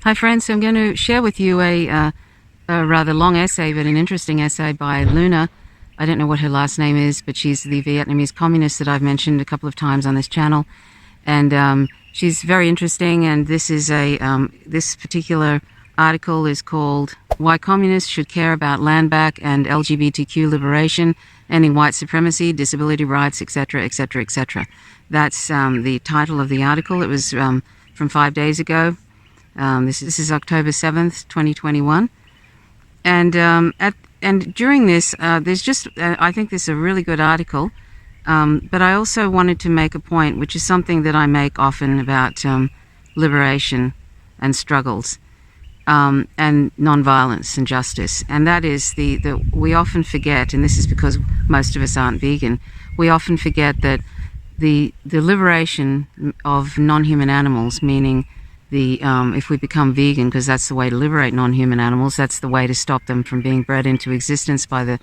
Hi friends, I'm going to share with you a rather long essay, but an interesting essay by Luna. I don't know what her last name is, but she's the Vietnamese communist that I've mentioned a couple of times on this channel. And she's very interesting, and this is this particular article is called Why Communists Should Care About Landback and LGBTQ Liberation, Ending White Supremacy, Disability Rights, etc., etc., etc. That's the title of the article. It was from 5 days ago. This is October 7th, 2021. And during this, there's just, I think this is a really good article, but I also wanted to make a point, which is something that I make often about liberation and struggles, and nonviolence and justice. And that is we often forget, and this is because most of us aren't vegan, we often forget that the liberation of non-human animals, meaning if we become vegan, because that's the way to liberate non-human animals, that's the way to stop them from being bred into existence by the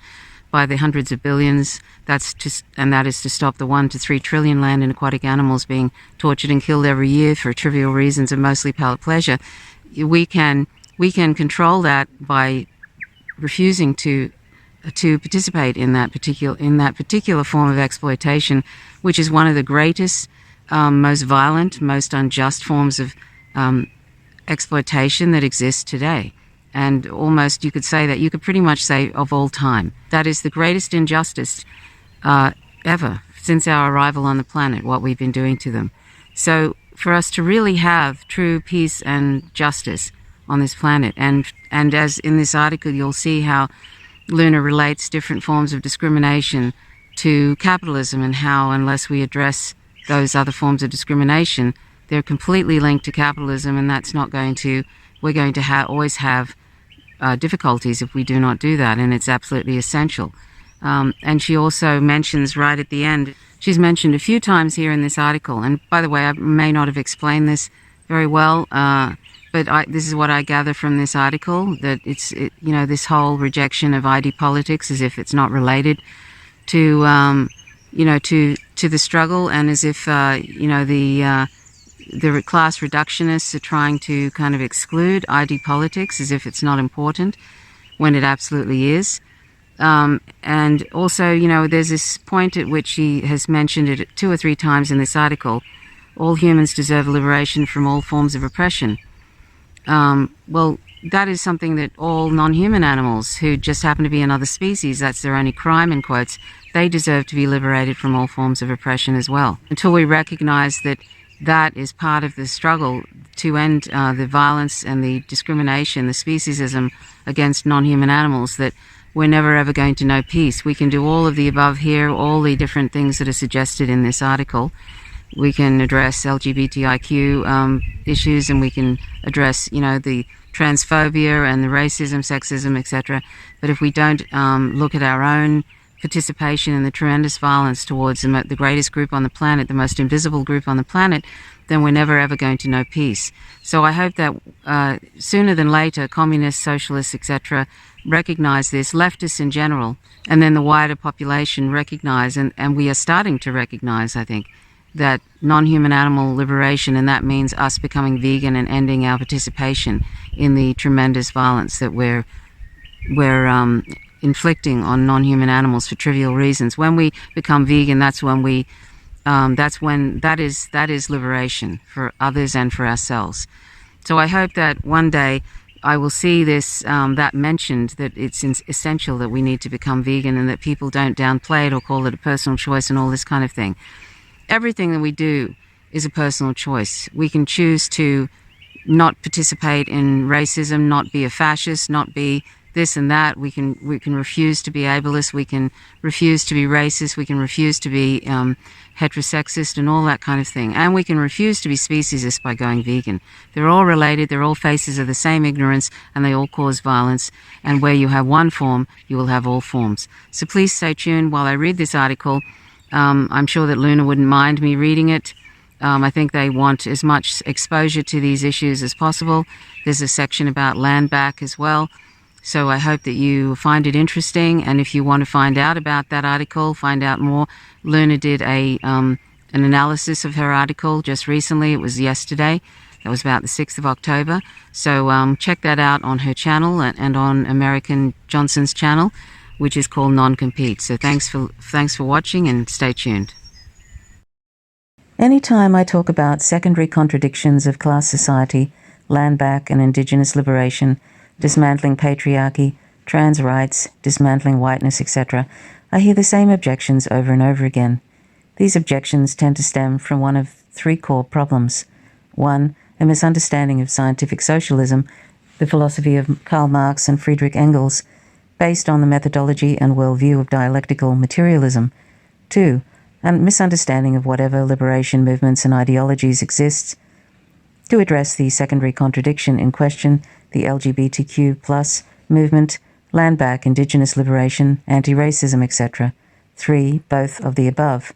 hundreds of billions. That is to stop the 1 to 3 trillion land and aquatic animals being tortured and killed every year for trivial reasons and mostly palate pleasure. We can control that by refusing to participate in that particular form of exploitation, which is one of the greatest, most violent, most unjust forms of exploitation that exists today. And almost you could pretty much say of all time. That is the greatest injustice ever since our arrival on the planet, what we've been doing to them. So for us to really have true peace and justice on this planet, and as in this article you'll see how Luna relates different forms of discrimination to capitalism, and how unless we address those other forms of discrimination, they're completely linked to capitalism, and that's not going to, we're going to always have difficulties if we do not do that, and it's absolutely essential. And she also mentions right at the end, she's mentioned a few times here in this article, and by the way, I may not have explained this very well, but this is what I gather from this article, that this whole rejection of ID politics as if it's not related to, to the struggle, and as if, the class reductionists are trying to kind of exclude ID politics as if it's not important, when it absolutely is. And also, there's this point at which she has mentioned it 2 or 3 times in this article: all humans deserve liberation from all forms of oppression. Well, that is something that all non-human animals who just happen to be another species, that's their only crime, in quotes, they deserve to be liberated from all forms of oppression as well. Until we recognize that that is part of the struggle to end the violence and the discrimination, the speciesism against non-human animals, that we're never ever going to know peace. We can do all of the above here, all the different things that are suggested in this article. We can address LGBTIQ issues, and we can address, the transphobia and the racism, sexism, etc. But if we don't look at our own participation in the tremendous violence towards the greatest group on the planet, the most invisible group on the planet, then we're never ever going to know peace. So I hope that sooner than later, communists, socialists, etc., recognize this, leftists in general, and then the wider population recognize, and we are starting to recognize, I think, that non-human animal liberation, and that means us becoming vegan and ending our participation in the tremendous violence that we're inflicting on non-human animals for trivial reasons. When we become vegan, that's when that is liberation for others and for ourselves. So I hope that one day I will see this that mentioned, that it's essential that we need to become vegan, and that people don't downplay it or call it a personal choice and all this kind of thing. Everything that we do is a personal choice. We can choose to not participate in racism, not be a fascist, not be this and that. We can refuse to be ableist. We can refuse to be racist. We can refuse to be heterosexist and all that kind of thing. And we can refuse to be speciesist by going vegan. They're all related. They're all faces of the same ignorance, and they all cause violence. And where you have one form, you will have all forms. So please stay tuned while I read this article. I'm sure that Luna wouldn't mind me reading it. I think they want as much exposure to these issues as possible. There's a section about Landback as well. So I hope that you find it interesting, and if you want to find out about that article, find out more, Luna did an analysis of her article just recently. It was yesterday. That was about the 6th of October. So check that out on her channel and on American Johnson's channel, which is called Non-Compete. So thanks for watching, and stay tuned. Anytime I talk about secondary contradictions of class society, Landback and Indigenous liberation, dismantling patriarchy, trans rights, dismantling whiteness, etc., I hear the same objections over and over again. These objections tend to stem from one of three core problems. 1. A misunderstanding of scientific socialism, the philosophy of Karl Marx and Friedrich Engels, based on the methodology and worldview of dialectical materialism. 2. A misunderstanding of whatever liberation movements and ideologies exists. To address the secondary contradiction in question, the LGBTQ+ movement, Landback, Indigenous liberation, anti-racism, etc. 3. Both of the above.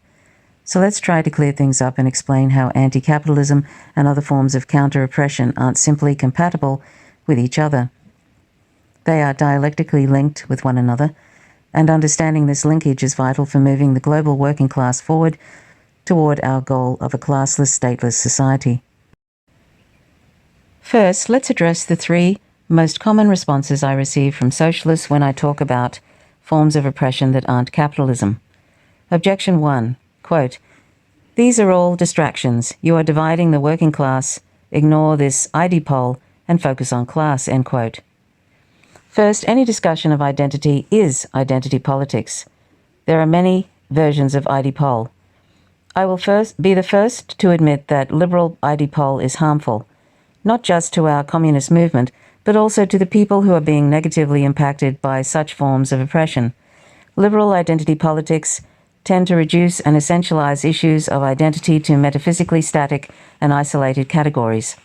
So let's try to clear things up and explain how anti-capitalism and other forms of counter-oppression aren't simply compatible with each other. They are dialectically linked with one another, and understanding this linkage is vital for moving the global working class forward toward our goal of a classless, stateless society. First, let's address the three most common responses I receive from socialists when I talk about forms of oppression that aren't capitalism. Objection 1, quote, "These are all distractions. You are dividing the working class. Ignore this ID poll and focus on class," end quote. First, any discussion of identity is identity politics. There are many versions of ID poll. I will be the first to admit that liberal ID poll is harmful, not just to our communist movement, but also to the people who are being negatively impacted by such forms of oppression. Liberal identity politics tend to reduce and essentialize issues of identity to metaphysically static and isolated categories.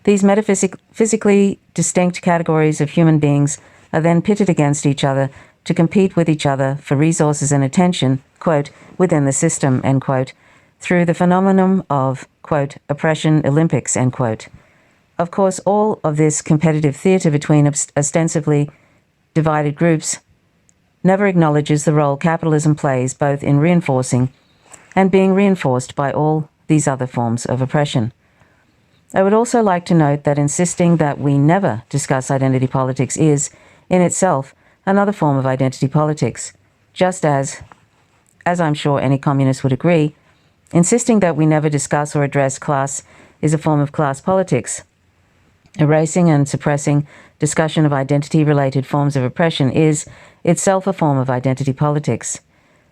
These metaphysically distinct categories of human beings are then pitted against each other to compete with each other for resources and attention, quote, "within the system," end quote, through the phenomenon of, quote, "oppression Olympics," end quote. Of course, all of this competitive theater between ostensibly divided groups never acknowledges the role capitalism plays both in reinforcing and being reinforced by all these other forms of oppression. I would also like to note that insisting that we never discuss identity politics is, in itself, another form of identity politics, just as I'm sure any communist would agree, insisting that we never discuss or address class is a form of class politics. Erasing and suppressing discussion of identity-related forms of oppression is itself a form of identity politics.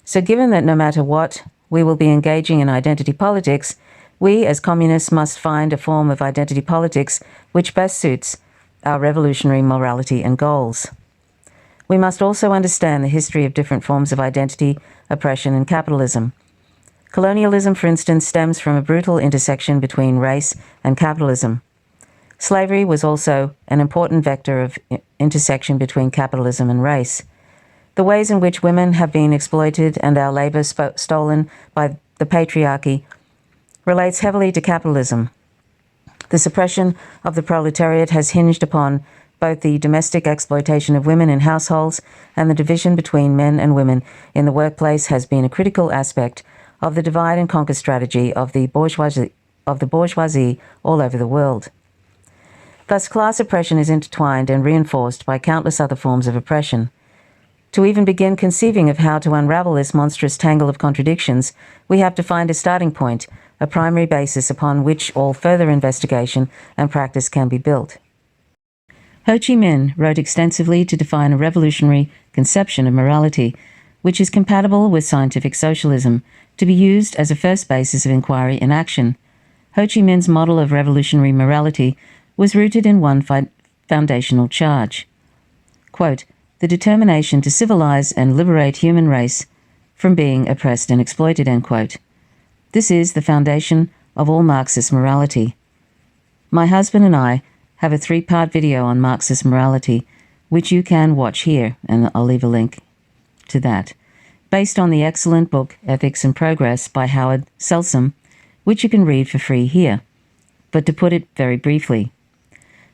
So given that no matter what, we will be engaging in identity politics, we as communists must find a form of identity politics which best suits our revolutionary morality and goals. We must also understand the history of different forms of identity, oppression, and capitalism. Colonialism, for instance, stems from a brutal intersection between race and capitalism. Slavery was also an important vector of intersection between capitalism and race. The ways in which women have been exploited and our labor stolen by the patriarchy relates heavily to capitalism. The suppression of the proletariat has hinged upon both the domestic exploitation of women in households and the division between men and women in the workplace has been a critical aspect of the divide and conquer strategy of the bourgeoisie all over the world. Thus, class oppression is intertwined and reinforced by countless other forms of oppression. To even begin conceiving of how to unravel this monstrous tangle of contradictions, we have to find a starting point, a primary basis upon which all further investigation and practice can be built. Ho Chi Minh wrote extensively to define a revolutionary conception of morality, which is compatible with scientific socialism, to be used as a first basis of inquiry and action. Ho Chi Minh's model of revolutionary morality was rooted in one foundational charge. Quote, "the determination to civilize and liberate human race from being oppressed and exploited," end quote. This is the foundation of all Marxist morality. My husband and I have a 3-part video on Marxist morality, which you can watch here, and I'll leave a link to that, based on the excellent book Ethics and Progress by Howard Selsom, which you can read for free here. But to put it very briefly,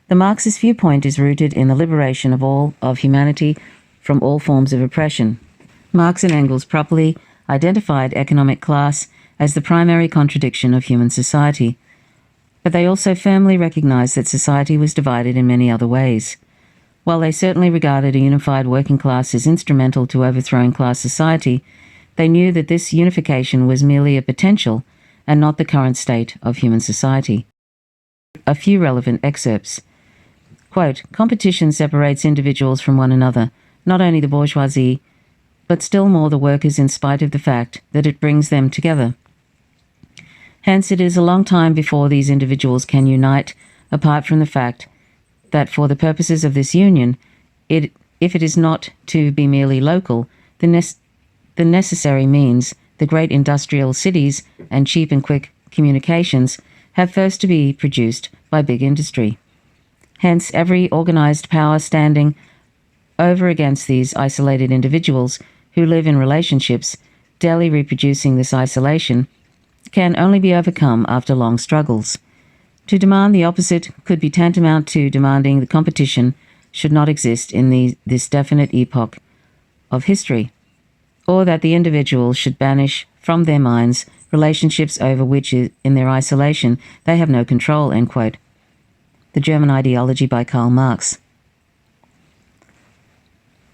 the Marxist viewpoint is rooted in the liberation of all of humanity from all forms of oppression. Marx and Engels properly identified economic class as the primary contradiction of human society. But they also firmly recognized that society was divided in many other ways. While they certainly regarded a unified working class as instrumental to overthrowing class society, they knew that this unification was merely a potential and not the current state of human society. A few relevant excerpts. Quote, competition separates individuals from one another, not only the bourgeoisie, but still more the workers, in spite of the fact that it brings them together. Hence, it is a long time before these individuals can unite, apart from the fact that for the purposes of this union, if it is not to be merely local, the necessary means, the great industrial cities and cheap and quick communications, have first to be produced by big industry. Hence, every organized power standing over against these isolated individuals who live in relationships, daily reproducing this isolation, can only be overcome after long struggles. To demand the opposite could be tantamount to demanding the competition should not exist in this definite epoch of history, or that the individual should banish from their minds relationships over which, in their isolation, they have no control, end quote. The German Ideology by Karl Marx.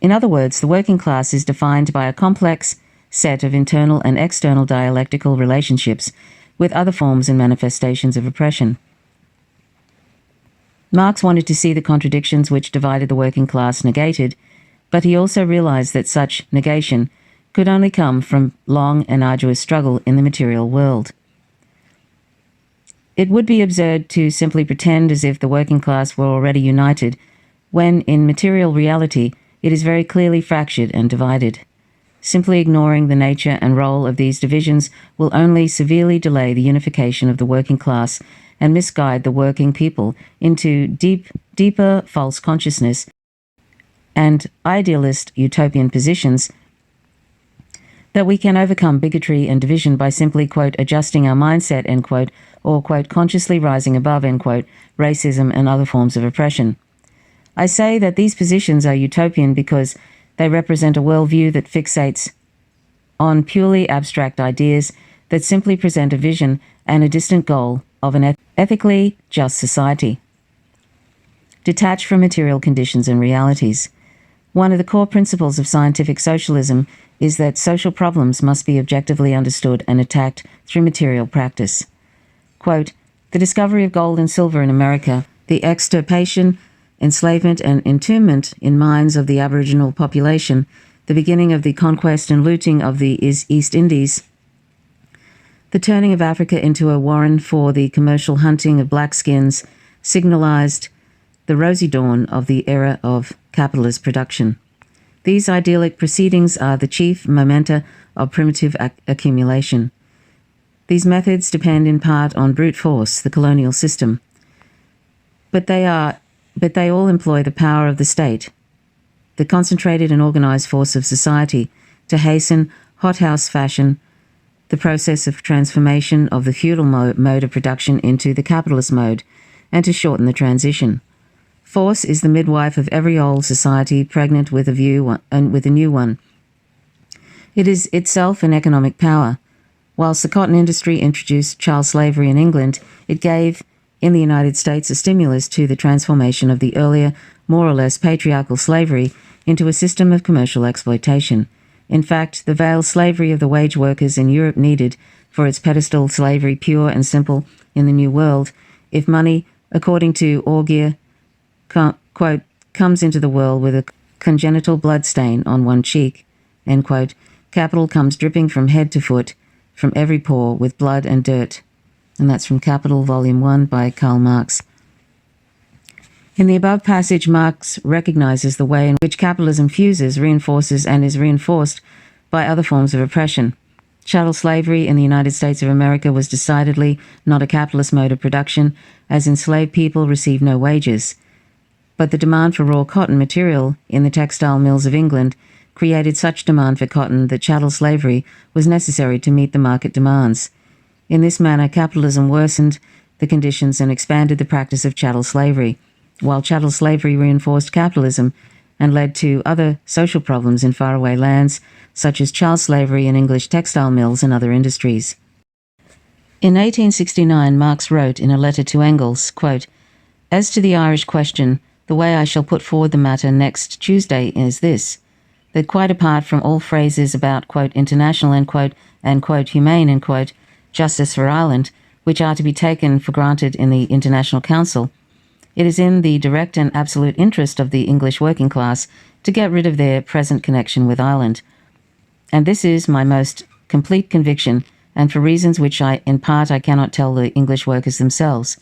In other words, the working class is defined by a complex set of internal and external dialectical relationships with other forms and manifestations of oppression. Marx wanted to see the contradictions which divided the working class negated, but he also realized that such negation could only come from long and arduous struggle in the material world. It would be absurd to simply pretend as if the working class were already united, when in material reality it is very clearly fractured and divided. Simply ignoring the nature and role of these divisions will only severely delay the unification of the working class and misguide the working people into deeper false consciousness and idealist utopian positions that we can overcome bigotry and division by simply, quote, adjusting our mindset, end quote, or, quote, consciously rising above, end quote, racism and other forms of oppression. I say that these positions are utopian because they represent a worldview that fixates on purely abstract ideas that simply present a vision and a distant goal of an ethically just society, detached from material conditions and realities. One of the core principles of scientific socialism is that social problems must be objectively understood and attacked through material practice. Quote, the discovery of gold and silver in America, the extirpation, enslavement and entombment in mines of the Aboriginal population, the beginning of the conquest and looting of the East Indies, the turning of Africa into a warren for the commercial hunting of blackskins, signalized the rosy dawn of the era of capitalist production. These idyllic proceedings are the chief momenta of primitive accumulation. These methods depend in part on brute force, the colonial system, but they all employ the power of the state, the concentrated and organized force of society, to hasten, hothouse fashion, the process of transformation of the feudal mode of production into the capitalist mode, and to shorten the transition. Force is the midwife of every old society pregnant with a new one. It is itself an economic power. Whilst the cotton industry introduced child slavery in England, it gave, in the United States, a stimulus to the transformation of the earlier, more or less patriarchal slavery into a system of commercial exploitation. In fact, the veiled slavery of the wage workers in Europe needed, for its pedestal slavery pure and simple in the New World, if money, according to Augier, quote, comes into the world with a congenital blood stain on one cheek, end quote, capital comes dripping from head to foot, from every pore with blood and dirt. And that's from Capital, Volume 1 by Karl Marx. In the above passage, Marx recognizes the way in which capitalism fuses, reinforces, and is reinforced by other forms of oppression. Chattel slavery in the United States of America was decidedly not a capitalist mode of production, as enslaved people received no wages. But the demand for raw cotton material in the textile mills of England created such demand for cotton that chattel slavery was necessary to meet the market demands. In this manner, capitalism worsened the conditions and expanded the practice of chattel slavery, while chattel slavery reinforced capitalism and led to other social problems in faraway lands, such as child slavery in English textile mills and other industries. In 1869, Marx wrote in a letter to Engels, quote, "As to the Irish question, the way I shall put forward the matter next Tuesday is this, that quite apart from all phrases about, quote, international, end quote, and, quote, humane, end quote, justice for Ireland, which are to be taken for granted in the International Council, it is in the direct and absolute interest of the English working class to get rid of their present connection with Ireland. And this is my most complete conviction, and for reasons which in part I cannot tell the English workers themselves.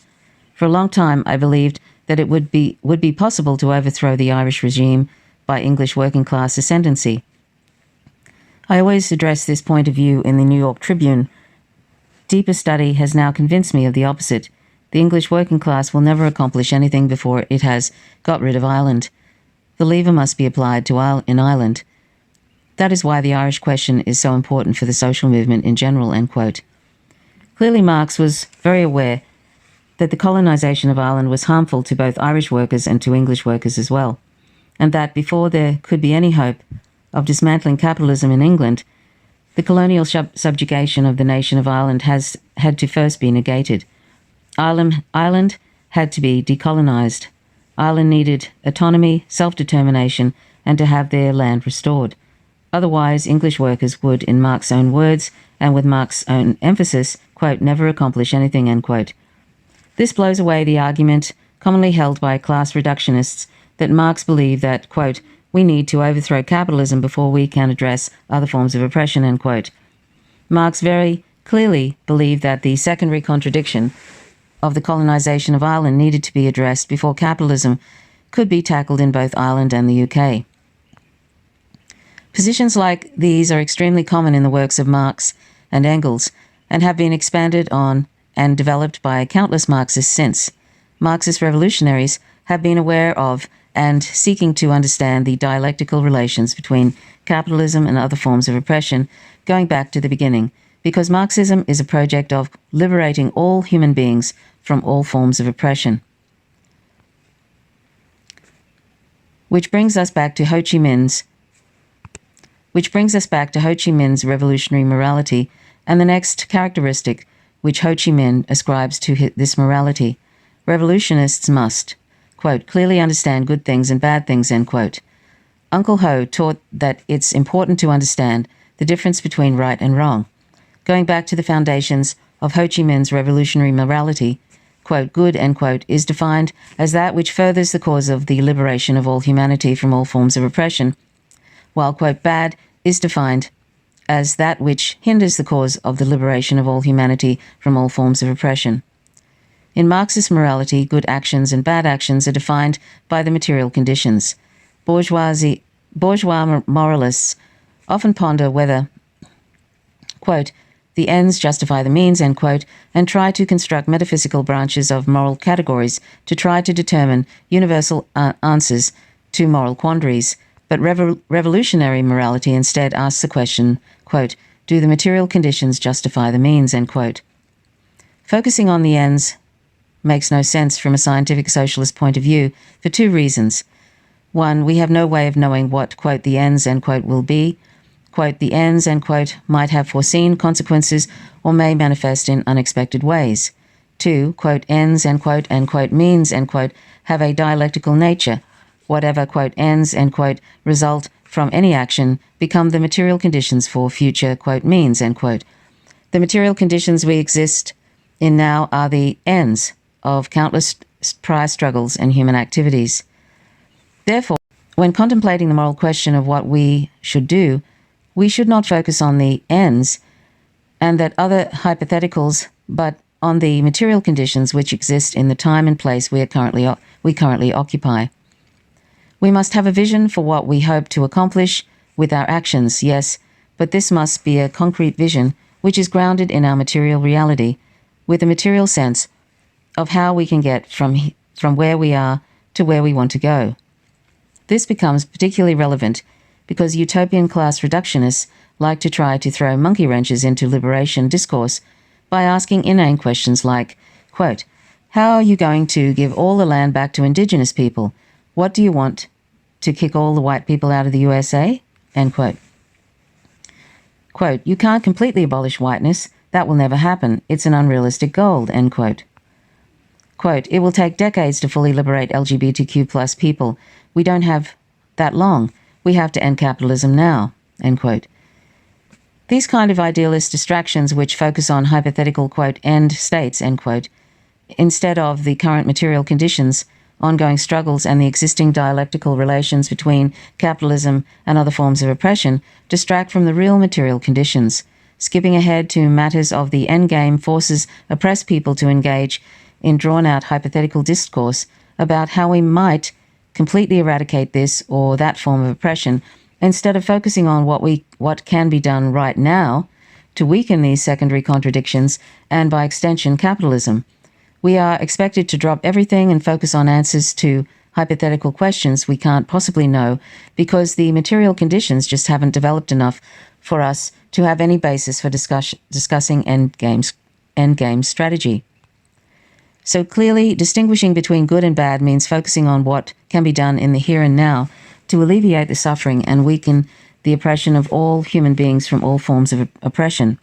For a long time I believed that it would be possible to overthrow the Irish regime by English working class ascendancy. I always addressed this point of view in the New York Tribune. Deeper study has now convinced me of the opposite. The English working class will never accomplish anything before it has got rid of Ireland. The lever must be applied in Ireland. That is why the Irish question is so important for the social movement in general," end quote. Clearly, Marx was very aware that the colonisation of Ireland was harmful to both Irish workers and to English workers as well, and that before there could be any hope of dismantling capitalism in England, the colonial subjugation of the nation of Ireland had to first be negated. Ireland had to be decolonised. Ireland needed autonomy, self-determination, and to have their land restored. Otherwise, English workers would, in Marx's own words, and with Marx's own emphasis, quote, never accomplish anything, end quote. This blows away the argument commonly held by class reductionists that Marx believed that, quote, we need to overthrow capitalism before we can address other forms of oppression, end quote. Marx very clearly believed that the secondary contradiction of the colonisation of Ireland needed to be addressed before capitalism could be tackled in both Ireland and the UK. Positions like these are extremely common in the works of Marx and Engels and have been expanded on and developed by countless Marxists since. Marxist revolutionaries have been aware of and seeking to understand the dialectical relations between capitalism and other forms of oppression going back to the beginning, because Marxism is a project of liberating all human beings from all forms of oppression. Which brings us back to Ho Chi Minh's revolutionary morality and the next characteristic which Ho Chi Minh ascribes to this morality. Revolutionists must, quote, clearly understand good things and bad things, end quote. Uncle Ho taught that it's important to understand the difference between right and wrong. Going back to the foundations of Ho Chi Minh's revolutionary morality, quote, good, end quote, is defined as that which furthers the cause of the liberation of all humanity from all forms of oppression, while, quote, bad is defined as that which hinders the cause of the liberation of all humanity from all forms of oppression. In Marxist morality, good actions and bad actions are defined by the material conditions. Bourgeois moralists often ponder whether, quote, the ends justify the means, end quote, and try to construct metaphysical branches of moral categories to try to determine universal answers to moral quandaries. But revolutionary morality instead asks the question, quote, do the material conditions justify the means, end quote. Focusing on the ends makes no sense from a scientific socialist point of view for two reasons. One, we have no way of knowing what, quote, the ends, end quote, will be. Quote, the ends, end quote, might have foreseen consequences or may manifest in unexpected ways. Two, quote, ends, end quote, means, end quote, have a dialectical nature. Whatever, quote, ends, end quote, result from any action become the material conditions for future, quote, means, end quote. The material conditions we exist in now are the ends of countless prior struggles and human activities. Therefore, when contemplating the moral question of what we should do, we should not focus on the ends and that other hypotheticals, but on the material conditions which exist in the time and place we currently occupy. We must have a vision for what we hope to accomplish with our actions, yes, but this must be a concrete vision which is grounded in our material reality, with a material sense of how we can get from where we are to where we want to go. This becomes particularly relevant because utopian class reductionists like to try to throw monkey wrenches into liberation discourse by asking inane questions like, quote, how are you going to give all the land back to indigenous people? What do you want? To kick all the white people out of the USA? End quote. Quote, you can't completely abolish whiteness. That will never happen. It's an unrealistic goal, end quote. Quote, it will take decades to fully liberate LGBTQ plus people. We don't have that long. We have to end capitalism now, end quote. These kind of idealist distractions which focus on hypothetical, quote, end states, end quote, instead of the current material conditions, ongoing struggles, and the existing dialectical relations between capitalism and other forms of oppression, distract from the real material conditions. Skipping ahead to matters of the endgame forces oppressed people to engage in drawn-out hypothetical discourse about how we might completely eradicate this or that form of oppression, instead of focusing on what can be done right now to weaken these secondary contradictions and, by extension, capitalism. We are expected to drop everything and focus on answers to hypothetical questions we can't possibly know because the material conditions just haven't developed enough for us to have any basis for discussing endgame strategy. So clearly, distinguishing between good and bad means focusing on what can be done in the here and now to alleviate the suffering and weaken the oppression of all human beings from all forms of oppression.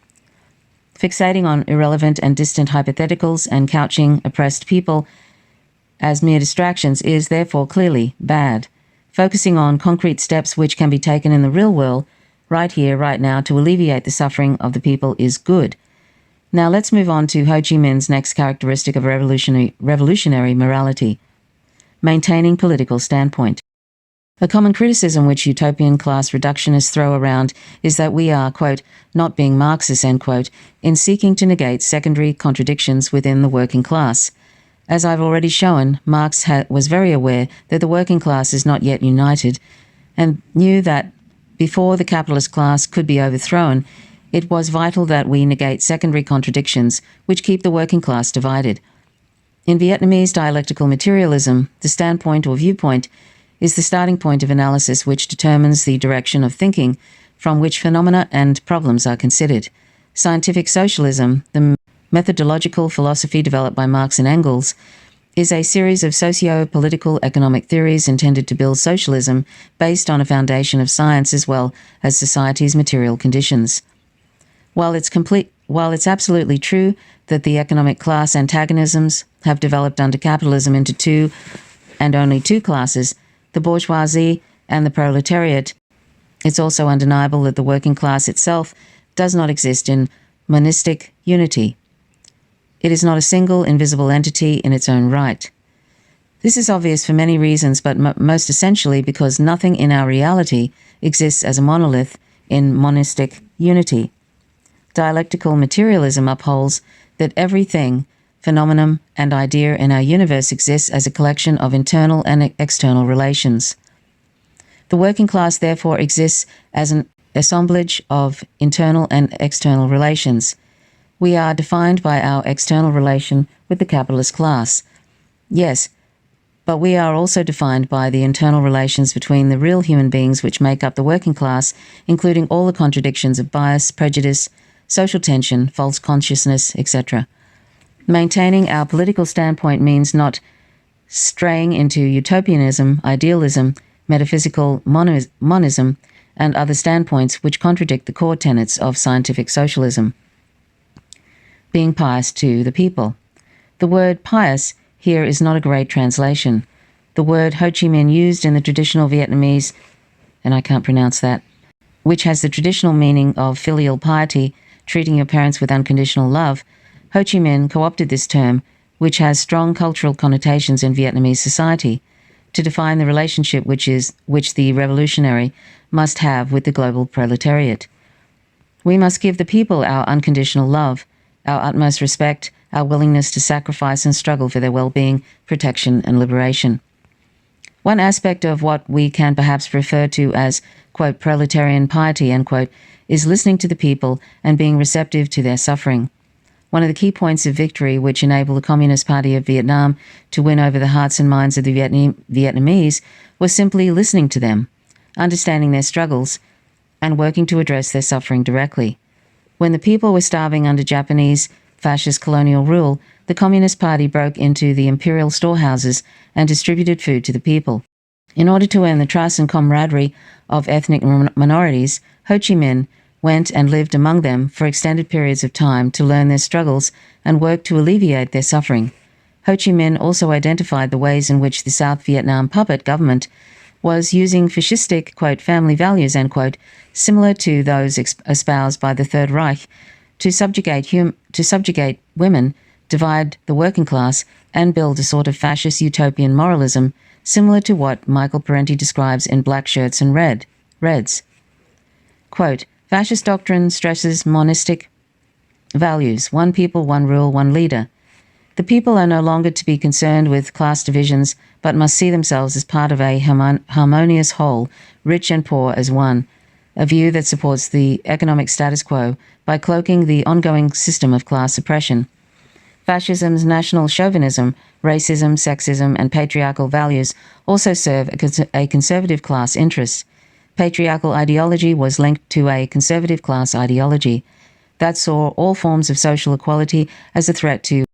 Fixating on irrelevant and distant hypotheticals and couching oppressed people as mere distractions is therefore clearly bad. Focusing on concrete steps which can be taken in the real world, right here, right now, to alleviate the suffering of the people is good. Now let's move on to Ho Chi Minh's next characteristic of revolutionary morality: maintaining political standpoint. A common criticism which utopian class reductionists throw around is that we are, quote, not being Marxist, end quote, in seeking to negate secondary contradictions within the working class. As I've already shown, Marx was very aware that the working class is not yet united and knew that before the capitalist class could be overthrown, it was vital that we negate secondary contradictions which keep the working class divided. In Vietnamese dialectical materialism, the standpoint or viewpoint is the starting point of analysis which determines the direction of thinking from which phenomena and problems are considered. Scientific socialism, the methodological philosophy developed by Marx and Engels, is a series of socio-political economic theories intended to build socialism based on a foundation of science as well as society's material conditions. While it's absolutely true that the economic class antagonisms have developed under capitalism into two and only two classes, the bourgeoisie and the proletariat, it's also undeniable that the working class itself does not exist in monistic unity. It is not a single, invisible entity in its own right. This is obvious for many reasons, but most essentially because nothing in our reality exists as a monolith in monistic unity. Dialectical materialism upholds that everything, phenomenon, and idea in our universe exists as a collection of internal and external relations. The working class therefore exists as an assemblage of internal and external relations. We are defined by our external relation with the capitalist class. Yes, but we are also defined by the internal relations between the real human beings which make up the working class, including all the contradictions of bias, prejudice, social tension, false consciousness, etc. Maintaining our political standpoint means not straying into utopianism, idealism, metaphysical monism, and other standpoints which contradict the core tenets of scientific socialism. Being pious to the people. The word pious here is not a great translation. The word Ho Chi Minh used in the traditional Vietnamese, and I can't pronounce that, which has the traditional meaning of filial piety, treating your parents with unconditional love, Ho Chi Minh co-opted this term, which has strong cultural connotations in Vietnamese society, to define the relationship which the revolutionary must have with the global proletariat. We must give the people our unconditional love, our utmost respect, our willingness to sacrifice and struggle for their well-being, protection, and liberation. One aspect of what we can perhaps refer to as, quote, proletarian piety, end quote, is listening to the people and being receptive to their suffering. One of the key points of victory which enabled the Communist Party of Vietnam to win over the hearts and minds of the Vietnamese was simply listening to them, understanding their struggles, and working to address their suffering directly. When the people were starving under Japanese fascist colonial rule, the Communist Party broke into the imperial storehouses and distributed food to the people. In order to earn the trust and camaraderie of ethnic minorities, Ho Chi Minh went and lived among them for extended periods of time to learn their struggles and work to alleviate their suffering. Ho Chi Minh also identified the ways in which the South Vietnam puppet government was using fascistic, quote, family values, end quote, similar to those espoused by the Third Reich, to subjugate women, divide the working class, and build a sort of fascist utopian moralism similar to what Michael Parenti describes in Black Shirts and Reds. Quote, fascist doctrine stresses monistic values, one people, one rule, one leader. The people are no longer to be concerned with class divisions, but must see themselves as part of a harmonious whole, rich and poor as one, a view that supports the economic status quo by cloaking the ongoing system of class oppression. Fascism's national chauvinism, racism, sexism, and patriarchal values also serve a conservative class interest. Patriarchal ideology was linked to a conservative class ideology that saw all forms of social equality as a threat to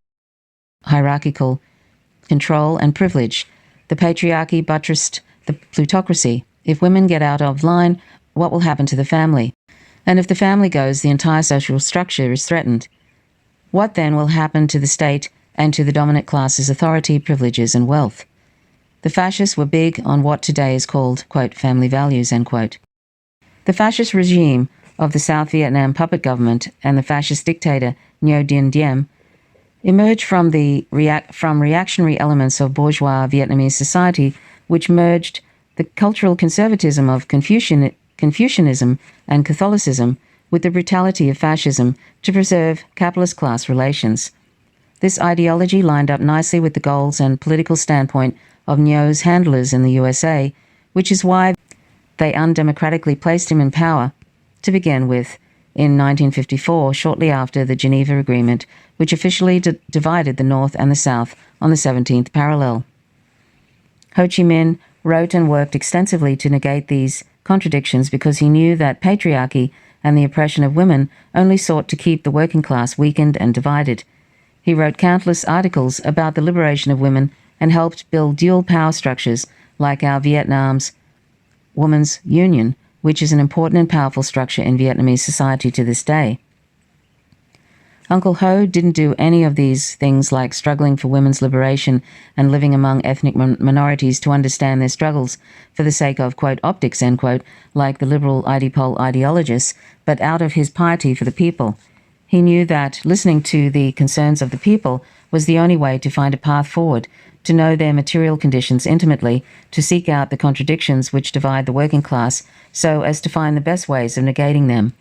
hierarchical control and privilege. The patriarchy buttressed the plutocracy. If women get out of line, what will happen to the family? And if the family goes, the entire social structure is threatened. What then will happen to the state and to the dominant class's authority, privileges, and wealth? The fascists were big on what today is called, quote, family values, end quote. The fascist regime of the South Vietnam puppet government and the fascist dictator Ngo Dinh Diem emerged from reactionary elements of bourgeois Vietnamese society, which merged the cultural conservatism of Confucianism and Catholicism with the brutality of fascism to preserve capitalist class relations. This ideology lined up nicely with the goals and political standpoint of Ngo's handlers in the USA, which is why they undemocratically placed him in power to begin with in 1954, shortly after the Geneva Agreement, which officially divided the North and the South on the 17th parallel. Ho Chi Minh wrote and worked extensively to negate these contradictions because he knew that patriarchy and the oppression of women only sought to keep the working class weakened and divided. He wrote countless articles about the liberation of women and helped build dual power structures like our Vietnam's Women's Union, which is an important and powerful structure in Vietnamese society to this day. Uncle Ho didn't do any of these things like struggling for women's liberation and living among ethnic minorities to understand their struggles for the sake of, quote, optics, end quote, like the liberal IDPOL ideologists, but out of his piety for the people. He knew that listening to the concerns of the people was the only way to find a path forward, to know their material conditions intimately, to seek out the contradictions which divide the working class so as to find the best ways of negating them.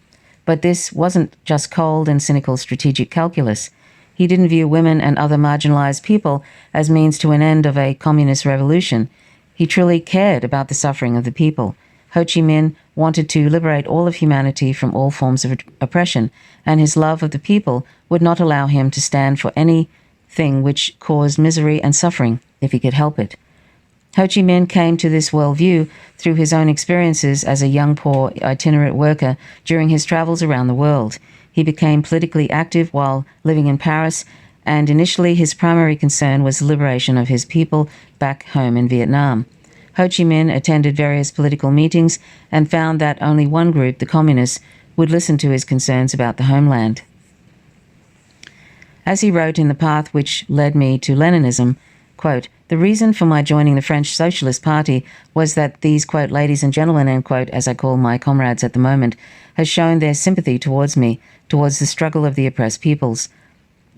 But this wasn't just cold and cynical strategic calculus. He didn't view women and other marginalized people as means to an end of a communist revolution. He truly cared about the suffering of the people. Ho Chi Minh wanted to liberate all of humanity from all forms of oppression, and his love of the people would not allow him to stand for anything which caused misery and suffering, if he could help it. Ho Chi Minh came to this worldview through his own experiences as a young, poor, itinerant worker during his travels around the world. He became politically active while living in Paris, and initially his primary concern was the liberation of his people back home in Vietnam. Ho Chi Minh attended various political meetings and found that only one group, the communists, would listen to his concerns about the homeland. As he wrote in The Path Which Led Me to Leninism, quote, the reason for my joining the French Socialist Party was that these, quote, ladies and gentlemen, end quote, as I call my comrades at the moment, has shown their sympathy towards me, towards the struggle of the oppressed peoples.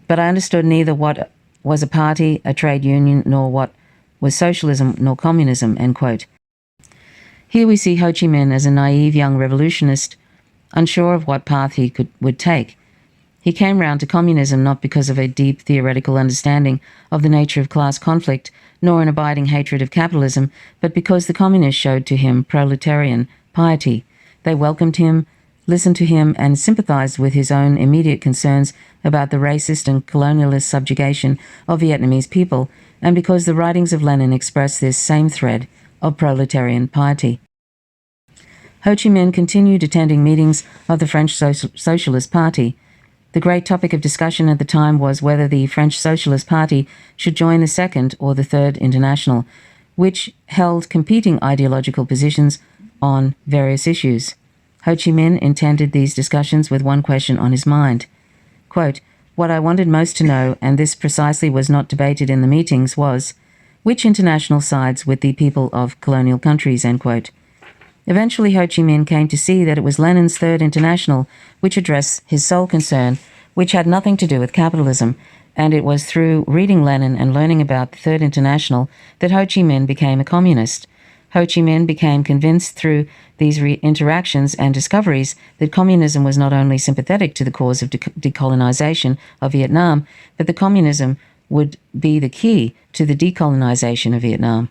But I understood neither what was a party, a trade union, nor what was socialism nor communism, end quote. Here we see Ho Chi Minh as a naive young revolutionist, unsure of what path he would take. He came round to communism not because of a deep theoretical understanding of the nature of class conflict, nor an abiding hatred of capitalism, but because the communists showed to him proletarian piety. They welcomed him, listened to him, and sympathized with his own immediate concerns about the racist and colonialist subjugation of Vietnamese people, and because the writings of Lenin express this same thread of proletarian piety. Ho Chi Minh continued attending meetings of the French Socialist Party. The great topic of discussion at the time was whether the French Socialist Party should join the Second or the Third International, which held competing ideological positions on various issues. Ho Chi Minh intended these discussions with one question on his mind. Quote, "What I wanted most to know, and this precisely was not debated in the meetings, was which international sides with the people of colonial countries," end quote. Eventually, Ho Chi Minh came to see that it was Lenin's Third International which addressed his sole concern, which had nothing to do with capitalism, and it was through reading Lenin and learning about the Third International that Ho Chi Minh became a communist. Ho Chi Minh became convinced through these interactions and discoveries that communism was not only sympathetic to the cause of decolonization of Vietnam, but that communism would be the key to the decolonization of Vietnam.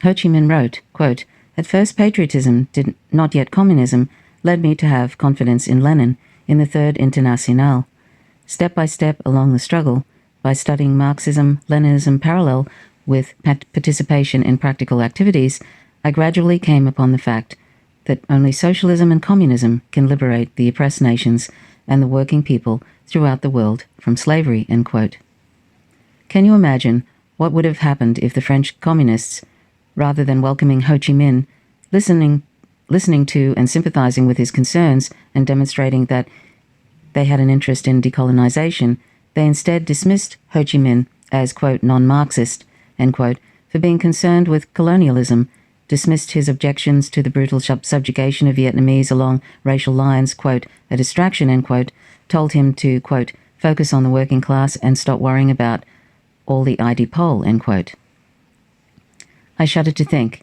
Ho Chi Minh wrote, quote, "At first patriotism, not yet communism, led me to have confidence in Lenin, in the Third Internationale. Step by step along the struggle, by studying Marxism, Leninism parallel with participation in practical activities, I gradually came upon the fact that only socialism and communism can liberate the oppressed nations and the working people throughout the world from slavery," end quote. Can you imagine what would have happened if the French communists, rather than welcoming Ho Chi Minh, listening to and sympathizing with his concerns and demonstrating that they had an interest in decolonization, they instead dismissed Ho Chi Minh as, quote, "non-Marxist," end quote, for being concerned with colonialism, dismissed his objections to the brutal subjugation of Vietnamese along racial lines, quote, "a distraction," end quote, told him to, quote, "focus on the working class and stop worrying about all the ID poll," end quote. I shudder to think.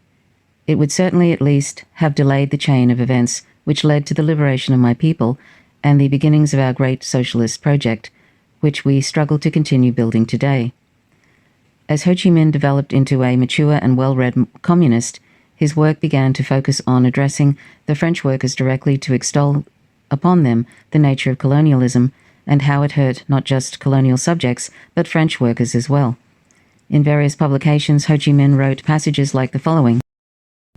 It would certainly at least have delayed the chain of events which led to the liberation of my people and the beginnings of our great socialist project, which we struggle to continue building today. As Ho Chi Minh developed into a mature and well-read communist, his work began to focus on addressing the French workers directly to extol upon them the nature of colonialism and how it hurt not just colonial subjects, but French workers as well. In various publications, Ho Chi Minh wrote passages like the following,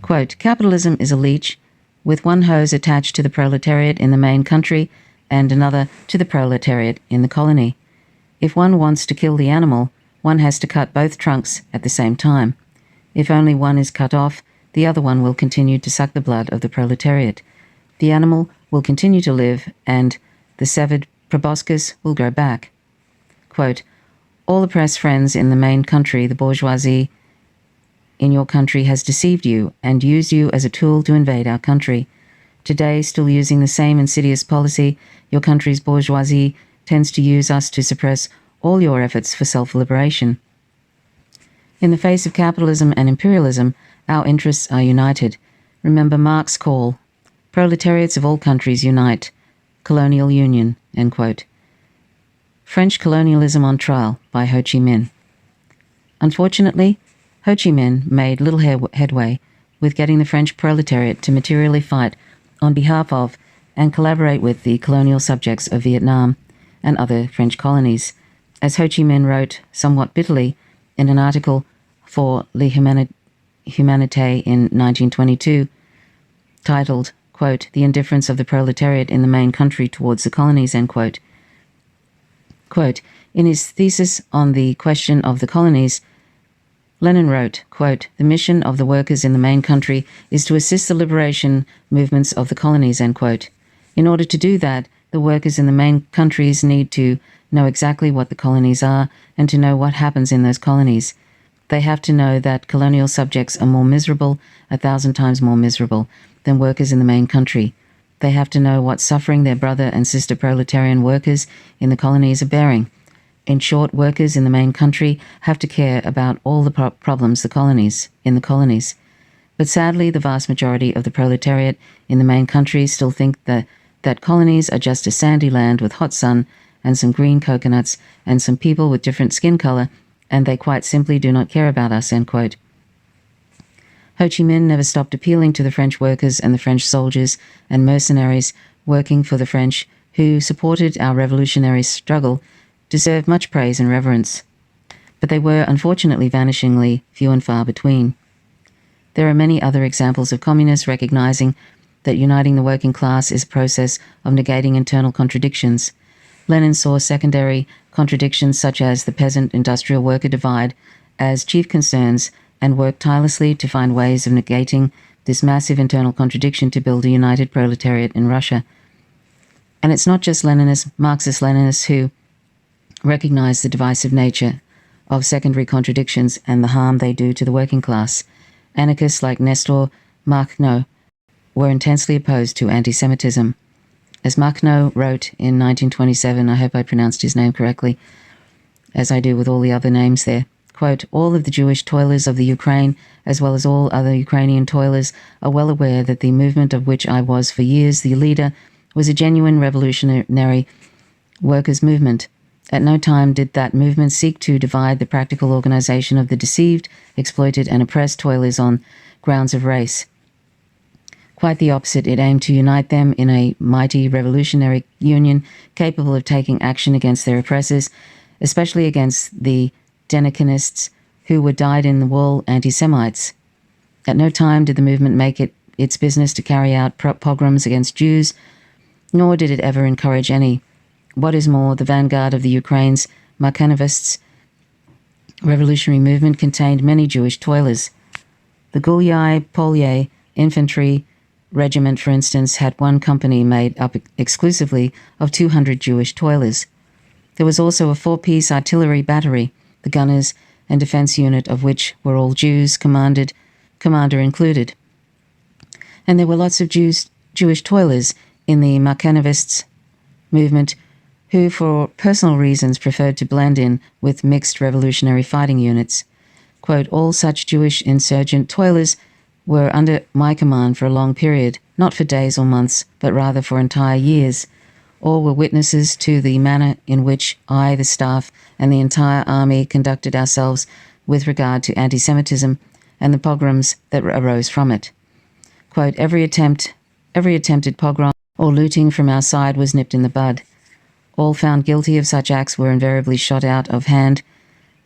quote, "Capitalism is a leech with one hose attached to the proletariat in the main country and another to the proletariat in the colony. If one wants to kill the animal, one has to cut both trunks at the same time. If only one is cut off, the other one will continue to suck the blood of the proletariat. The animal will continue to live, and the severed proboscis will grow back." Quote, "All oppressed friends in the main country, the bourgeoisie in your country has deceived you and used you as a tool to invade our country. Today, still using the same insidious policy, your country's bourgeoisie tends to use us to suppress all your efforts for self-liberation. In the face of capitalism and imperialism, our interests are united. Remember Marx's call, proletariats of all countries unite, colonial union," end quote. French Colonialism on Trial by Ho Chi Minh. Unfortunately, Ho Chi Minh made little headway with getting the French proletariat to materially fight on behalf of and collaborate with the colonial subjects of Vietnam and other French colonies. As Ho Chi Minh wrote somewhat bitterly in an article for Le Humanité in 1922, titled, quote, "The Indifference of the Proletariat in the Main Country Towards the Colonies," end quote. Quote, in his thesis on the question of the colonies, Lenin wrote, quote, "The mission of the workers in the main country is to assist the liberation movements of the colonies," end quote. In order to do that, the workers in the main countries need to know exactly what the colonies are and to know what happens in those colonies. They have to know that colonial subjects are more miserable, 1,000 times more miserable, than workers in the main country. They have to know what suffering their brother and sister proletarian workers in the colonies are bearing. In short, workers in the main country have to care about all the problems in the colonies. But sadly, the vast majority of the proletariat in the main country still think that colonies are just a sandy land with hot sun and some green coconuts and some people with different skin color, and they quite simply do not care about us," end quote. Ho Chi Minh never stopped appealing to the French workers and the French soldiers and mercenaries working for the French who supported our revolutionary struggle, deserve much praise and reverence. But they were unfortunately vanishingly few and far between. There are many other examples of communists recognizing that uniting the working class is a process of negating internal contradictions. Lenin saw secondary contradictions such as the peasant-industrial worker divide as chief concerns and worked tirelessly to find ways of negating this massive internal contradiction to build a united proletariat in Russia. And it's not just Leninists, Marxist-Leninists who recognize the divisive nature of secondary contradictions and the harm they do to the working class. Anarchists like Nestor Makhno were intensely opposed to anti-Semitism. As Makhno wrote in 1927, I hope I pronounced his name correctly, as I do with all the other names there, quote, "All of the Jewish toilers of the Ukraine, as well as all other Ukrainian toilers, are well aware that the movement of which I was for years the leader was a genuine revolutionary workers' movement. At no time did that movement seek to divide the practical organization of the deceived, exploited, and oppressed toilers on grounds of race. Quite the opposite, it aimed to unite them in a mighty revolutionary union capable of taking action against their oppressors, especially against the Denikinists, who were dyed-in-the-wool anti-Semites. At no time did the movement make it its business to carry out pogroms against Jews, nor did it ever encourage any. What is more, the vanguard of the Ukraine's Makhanovists revolutionary movement contained many Jewish toilers. The Gulyai Polye Infantry Regiment, for instance, had one company made up exclusively of 200 Jewish toilers. There was also a 4-piece artillery battery, the gunners and defense unit of which were all Jews, commander included. And there were lots of Jewish toilers in the Makhanovists movement who, for personal reasons, preferred to blend in with mixed revolutionary fighting units. Quote, "All such Jewish insurgent toilers were under my command for a long period, not for days or months, but rather for entire years. All were witnesses to the manner in which I, the staff, and the entire army conducted ourselves with regard to anti-Semitism and the pogroms that arose from it. Quote, every attempted pogrom or looting from our side was nipped in the bud. All found guilty of such acts were invariably shot out of hand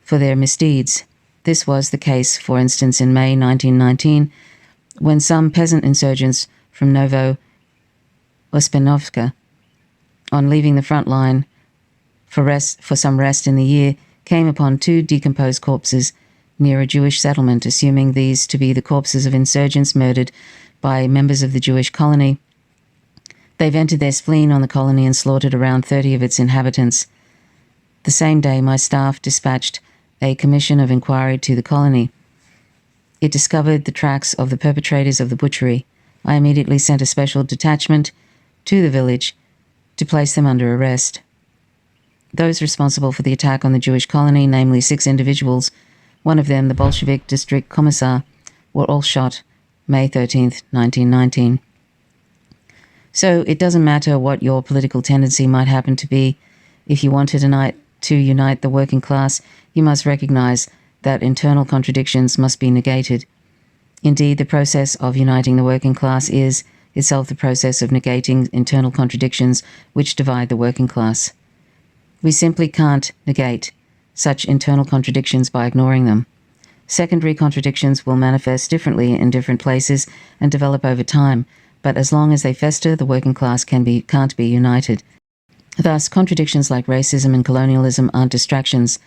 for their misdeeds. This was the case, for instance, in May 1919, when some peasant insurgents from Novo Ospenovka, on leaving the front line for some rest in the year, came upon 2 decomposed corpses near a Jewish settlement, assuming these to be the corpses of insurgents murdered by members of the Jewish colony. They vented their spleen on the colony and slaughtered around 30 of its inhabitants. The same day, my staff dispatched a commission of inquiry to the colony. It discovered the tracks of the perpetrators of the butchery. I immediately sent a special detachment to the village to place them under arrest. Those responsible for the attack on the Jewish colony, namely 6 individuals, one of them the Bolshevik district commissar, were all shot May 13th, 1919. So it doesn't matter what your political tendency might happen to be. If you want to unite the working class, you must recognize that internal contradictions must be negated. Indeed, the process of uniting the working class is itself the process of negating internal contradictions which divide the working class. We simply can't negate such internal contradictions by ignoring them. Secondary contradictions will manifest differently in different places and develop over time, but as long as they fester, the working class can't be united. Thus, contradictions like racism and colonialism aren't distractions.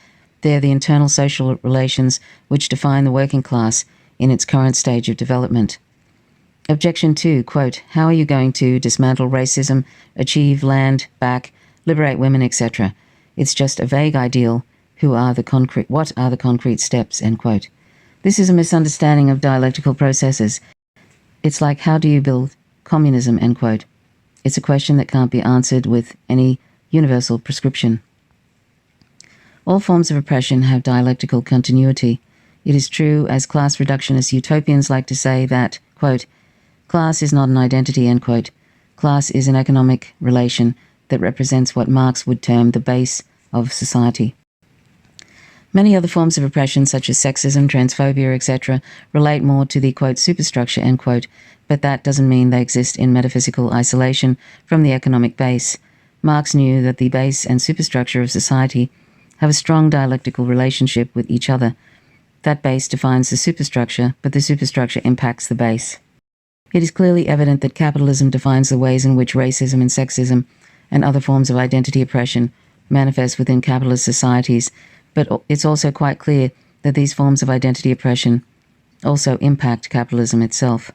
They're the internal social relations which define the working class in its current stage of development. Objection 2, quote, how are you going to dismantle racism, achieve Landback, liberate women, etc.? It's just a vague ideal. What are the concrete steps, end quote. This is a misunderstanding of dialectical processes. It's like, how do you build communism, end quote. It's a question that can't be answered with any universal prescription. All forms of oppression have dialectical continuity. It is true, as class reductionist utopians like to say, that, quote, class is not an identity, end quote. Class is an economic relation that represents what Marx would term the base of society. Many other forms of oppression, such as sexism, transphobia, etc., relate more to the, quote, superstructure, end quote, but that doesn't mean they exist in metaphysical isolation from the economic base. Marx knew that the base and superstructure of society have a strong dialectical relationship with each other. That base defines the superstructure, but the superstructure impacts the base. It is clearly evident that capitalism defines the ways in which racism and sexism and other forms of identity oppression manifest within capitalist societies, but it's also quite clear that these forms of identity oppression also impact capitalism itself.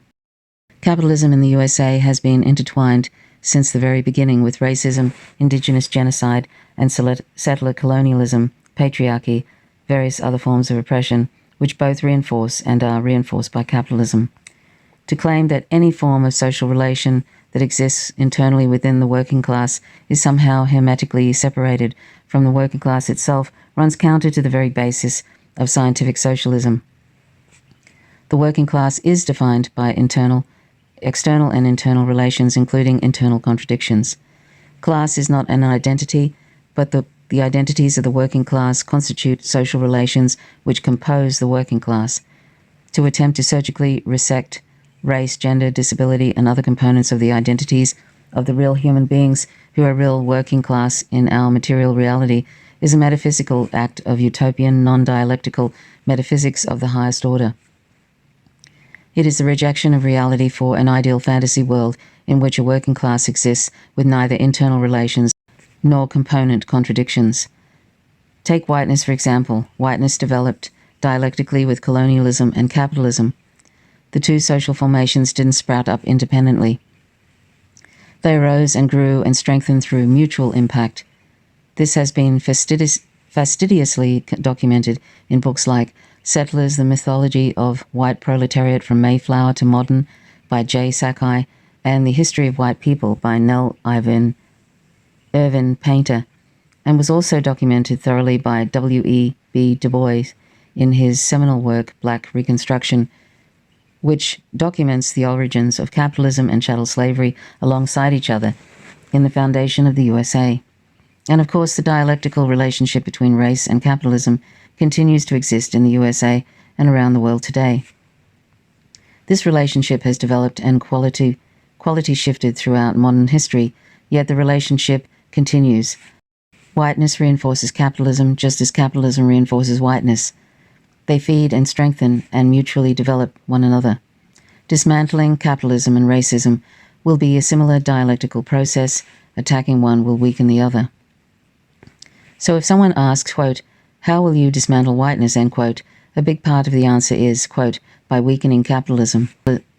Capitalism in the USA has been intertwined since the very beginning with racism, indigenous genocide, and settler colonialism, patriarchy, various other forms of oppression, which both reinforce and are reinforced by capitalism. To claim that any form of social relation that exists internally within the working class is somehow hermetically separated from the working class itself runs counter to the very basis of scientific socialism. The working class is defined by external and internal relations, including internal contradictions. Class is not an identity, but the identities of the working class constitute social relations which compose the working class. To attempt to surgically resect race, gender, disability, and other components of the identities of the real human beings who are real working class in our material reality is a metaphysical act of utopian, non-dialectical metaphysics of the highest order. It is the rejection of reality for an ideal fantasy world in which a working class exists with neither internal relations nor component contradictions. Take whiteness, for example. Whiteness developed dialectically with colonialism and capitalism. The two social formations didn't sprout up independently. They arose and grew and strengthened through mutual impact. This has been fastidiously documented in books like Settlers, The Mythology of White Proletariat from Mayflower to Modern by J. Sakai, and The History of White People by Nell Irvin Painter, and was also documented thoroughly by W.E.B. Du Bois in his seminal work Black Reconstruction, which documents the origins of capitalism and chattel slavery alongside each other in the foundation of the USA. And of course, the dialectical relationship between race and capitalism continues to exist in the USA and around the world today. This relationship has developed and quality shifted throughout modern history, yet the relationship continues. Whiteness reinforces capitalism just as capitalism reinforces whiteness. They feed and strengthen and mutually develop one another. Dismantling capitalism and racism will be a similar dialectical process. Attacking one will weaken the other. So if someone asks, quote, how will you dismantle whiteness, end quote, a big part of the answer is, quote, by weakening capitalism.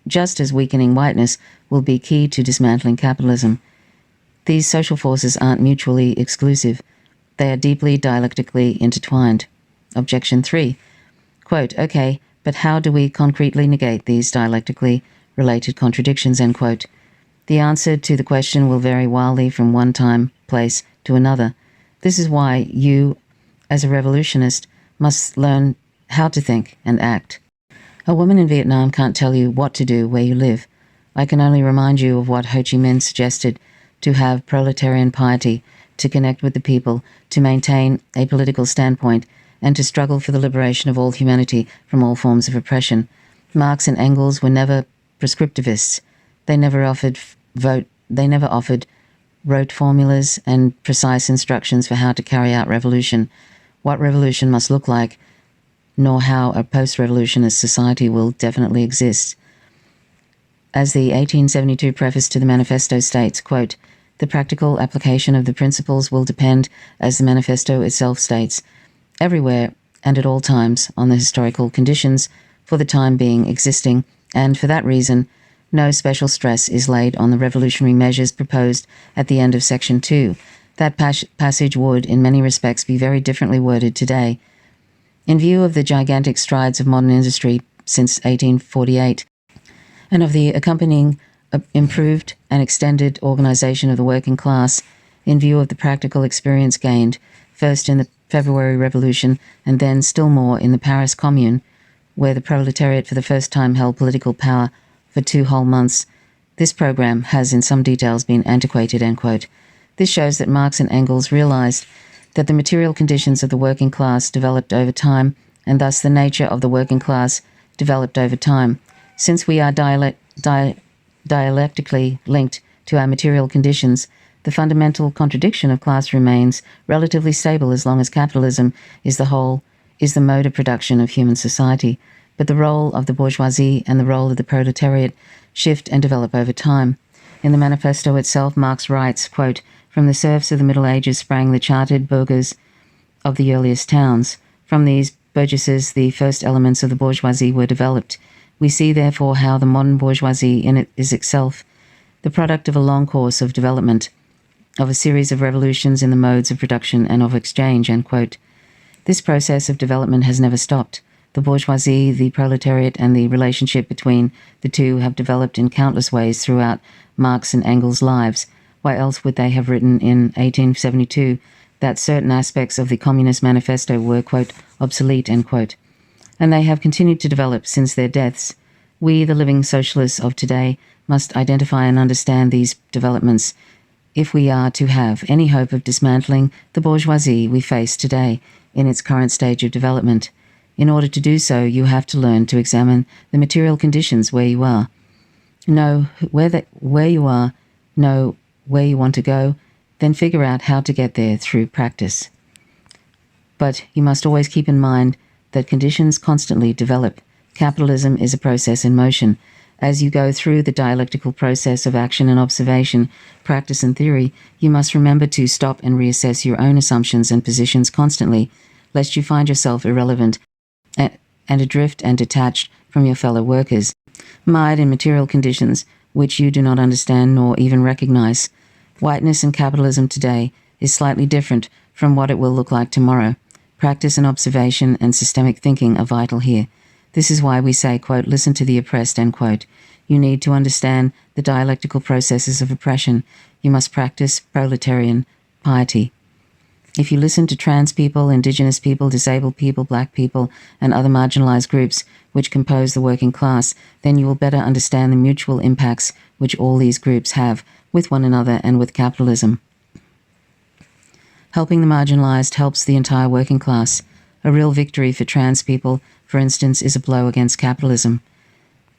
Just as weakening whiteness will be key to dismantling capitalism. These social forces aren't mutually exclusive. They are deeply dialectically intertwined. Objection 3. Quote, okay, but how do we concretely negate these dialectically related contradictions, end quote? The answer to the question will vary wildly from one time, place to another. This is why you, as a revolutionist, must learn how to think and act. A woman in Vietnam can't tell you what to do where you live. I can only remind you of what Ho Chi Minh suggested: to have proletarian piety, to connect with the people, to maintain a political standpoint, and to struggle for the liberation of all humanity from all forms of oppression. Marx and Engels were never prescriptivists. They never offered rote formulas and precise instructions for how to carry out revolution, what revolution must look like, nor how a post-revolutionist society will definitely exist. As the 1872 preface to the manifesto states, quote, the practical application of the principles will depend, as the manifesto itself states, everywhere and at all times on the historical conditions for the time being existing, and for that reason, no special stress is laid on the revolutionary measures proposed at the end of Section 2. That passage would, in many respects, be very differently worded today. In view of the gigantic strides of modern industry since 1848, and of the accompanying improved and extended organization of the working class, in view of the practical experience gained, first in the February Revolution and then still more in the Paris Commune, where the proletariat for the first time held political power for 2 whole months, this program has in some details been antiquated, end quote. This shows that Marx and Engels realized that the material conditions of the working class developed over time, and thus the nature of the working class developed over time. Since we are dialectically linked to our material conditions, the fundamental contradiction of class remains relatively stable as long as capitalism is the mode of production of human society. But the role of the bourgeoisie and the role of the proletariat shift and develop over time. In the manifesto itself, Marx writes, quote, from the serfs of the Middle Ages sprang the chartered burghers of the earliest towns. From these burgesses, the first elements of the bourgeoisie were developed. We see, therefore, how the modern bourgeoisie in it is itself the product of a long course of development, of a series of revolutions in the modes of production and of exchange, end quote. This process of development has never stopped. The bourgeoisie, the proletariat, and the relationship between the two have developed in countless ways throughout Marx and Engels' lives. Why else would they have written in 1872 that certain aspects of the Communist Manifesto were, quote, obsolete, end quote? And they have continued to develop since their deaths. We, the living socialists of today, must identify and understand these developments if we are to have any hope of dismantling the bourgeoisie we face today in its current stage of development. In order to do so, you have to learn to examine the material conditions where you are. Know where you are, know where you want to go, then figure out how to get there through practice. But you must always keep in mind that conditions constantly develop. Capitalism is a process in motion. As you go through the dialectical process of action and observation, practice and theory, you must remember to stop and reassess your own assumptions and positions constantly, lest you find yourself irrelevant and adrift and detached from your fellow workers, mired in material conditions which you do not understand nor even recognize. Whiteness and capitalism today is slightly different from what it will look like tomorrow. Practice and observation and systemic thinking are vital here. This is why we say, quote, listen to the oppressed, end quote. You need to understand the dialectical processes of oppression. You must practice proletarian piety. If you listen to trans people, indigenous people, disabled people, black people, and other marginalized groups which compose the working class, then you will better understand the mutual impacts which all these groups have with one another and with capitalism. Helping the marginalized helps the entire working class. A real victory for trans people, for instance, is a blow against capitalism.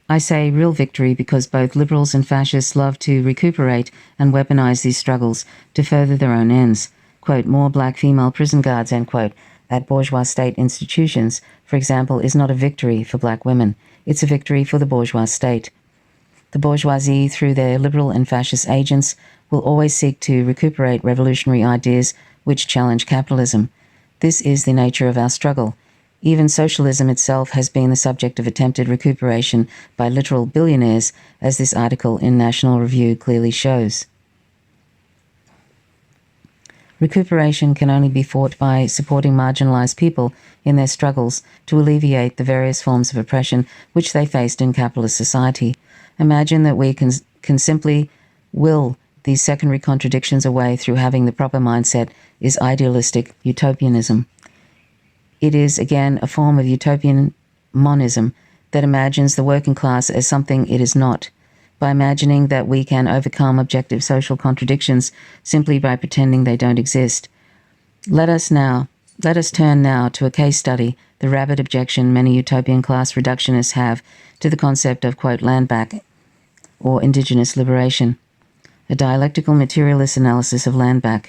I say real victory because both liberals and fascists love to recuperate and weaponize these struggles to further their own ends. Quote, more black female prison guards, end quote, at bourgeois state institutions, for example, is not a victory for black women. It's a victory for the bourgeois state. The bourgeoisie, through their liberal and fascist agents, will always seek to recuperate revolutionary ideas which challenge capitalism. This is the nature of our struggle. Even socialism itself has been the subject of attempted recuperation by literal billionaires, as this article in National Review clearly shows. Recuperation can only be fought by supporting marginalized people in their struggles to alleviate the various forms of oppression which they faced in capitalist society. Imagine that we can simply will these secondary contradictions away through having the proper mindset is idealistic utopianism. It is, again, a form of utopian monism that imagines the working class as something it is not, by imagining that we can overcome objective social contradictions simply by pretending they don't exist. Let us turn now to a case study, the rabid objection many utopian class reductionists have to the concept of, quote, Landback, or indigenous liberation. A dialectical materialist analysis of Landback.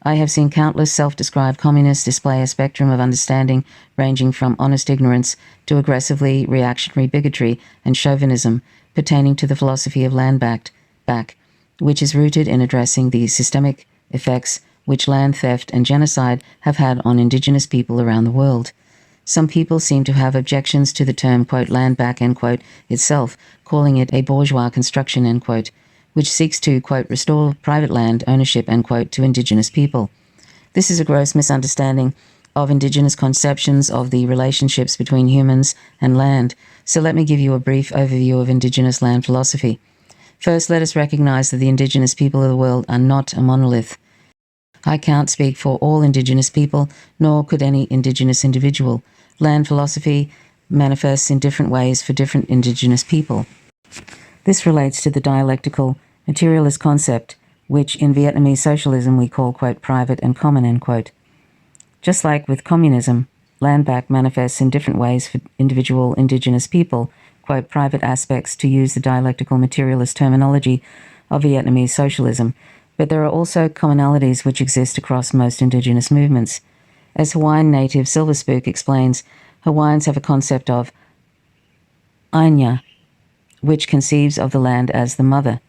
I have seen countless self-described communists display a spectrum of understanding ranging from honest ignorance to aggressively reactionary bigotry and chauvinism pertaining to the philosophy of Landback, which is rooted in addressing the systemic effects which land theft and genocide have had on indigenous people around the world. Some people seem to have objections to the term, quote, Landback, end quote, itself, calling it a bourgeois construction, end quote, which seeks to, quote, restore private land ownership, end quote, to indigenous people. This is a gross misunderstanding of indigenous conceptions of the relationships between humans and land. So let me give you a brief overview of indigenous land philosophy. First, let us recognize that the indigenous people of the world are not a monolith. I can't speak for all indigenous people, nor could any indigenous individual. Land philosophy manifests in different ways for different indigenous people. This relates to the dialectical materialist concept, which in Vietnamese socialism we call, quote, private and common, end quote. Just like with communism, Landback manifests in different ways for individual indigenous people, quote, private aspects, to use the dialectical materialist terminology of Vietnamese socialism, but there are also commonalities which exist across most indigenous movements. As Hawaiian native Silver Spook explains, Hawaiians have a concept of Ainya, which conceives of the land as the mother.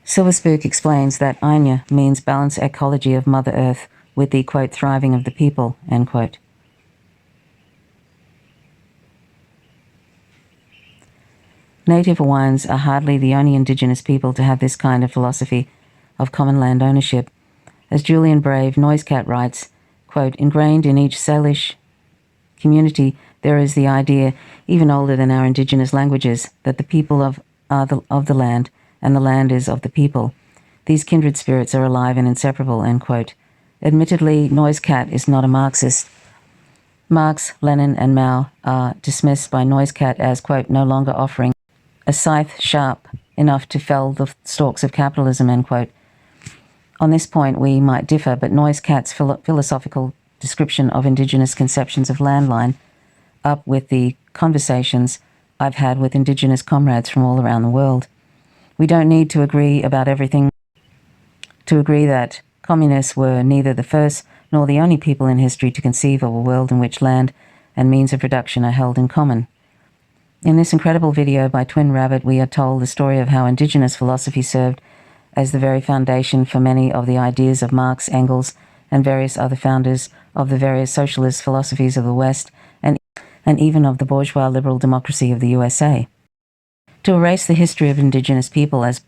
Silver Spook explains that Ainya means balance ecology of Mother Earth with the, quote, thriving of the people, end quote. Native Hawaiians are hardly the only indigenous people to have this kind of philosophy of common land ownership. As Julian Brave Noisecat writes, quote, ingrained in each Salish community, there is the idea, even older than our indigenous languages, that the people are of the land, and the land is of the people. These kindred spirits are alive and inseparable, end quote. Admittedly, Noisecat is not a Marxist. Marx, Lenin, and Mao are dismissed by Noisecat as, quote, no longer offering a scythe sharp enough to fell the stalks of capitalism, end quote. On this point, we might differ, but Noisecat's philosophical description of indigenous conceptions of land line up with the conversations I've had with indigenous comrades from all around the world. We don't need to agree about everything to agree that communists were neither the first nor the only people in history to conceive of a world in which land and means of production are held in common. In this incredible video by Twin Rabbit, we are told the story of how indigenous philosophy served as the very foundation for many of the ideas of Marx, Engels, and various other founders of the various socialist philosophies of the West, and even of the bourgeois liberal democracy of the USA. To erase the history of indigenous people as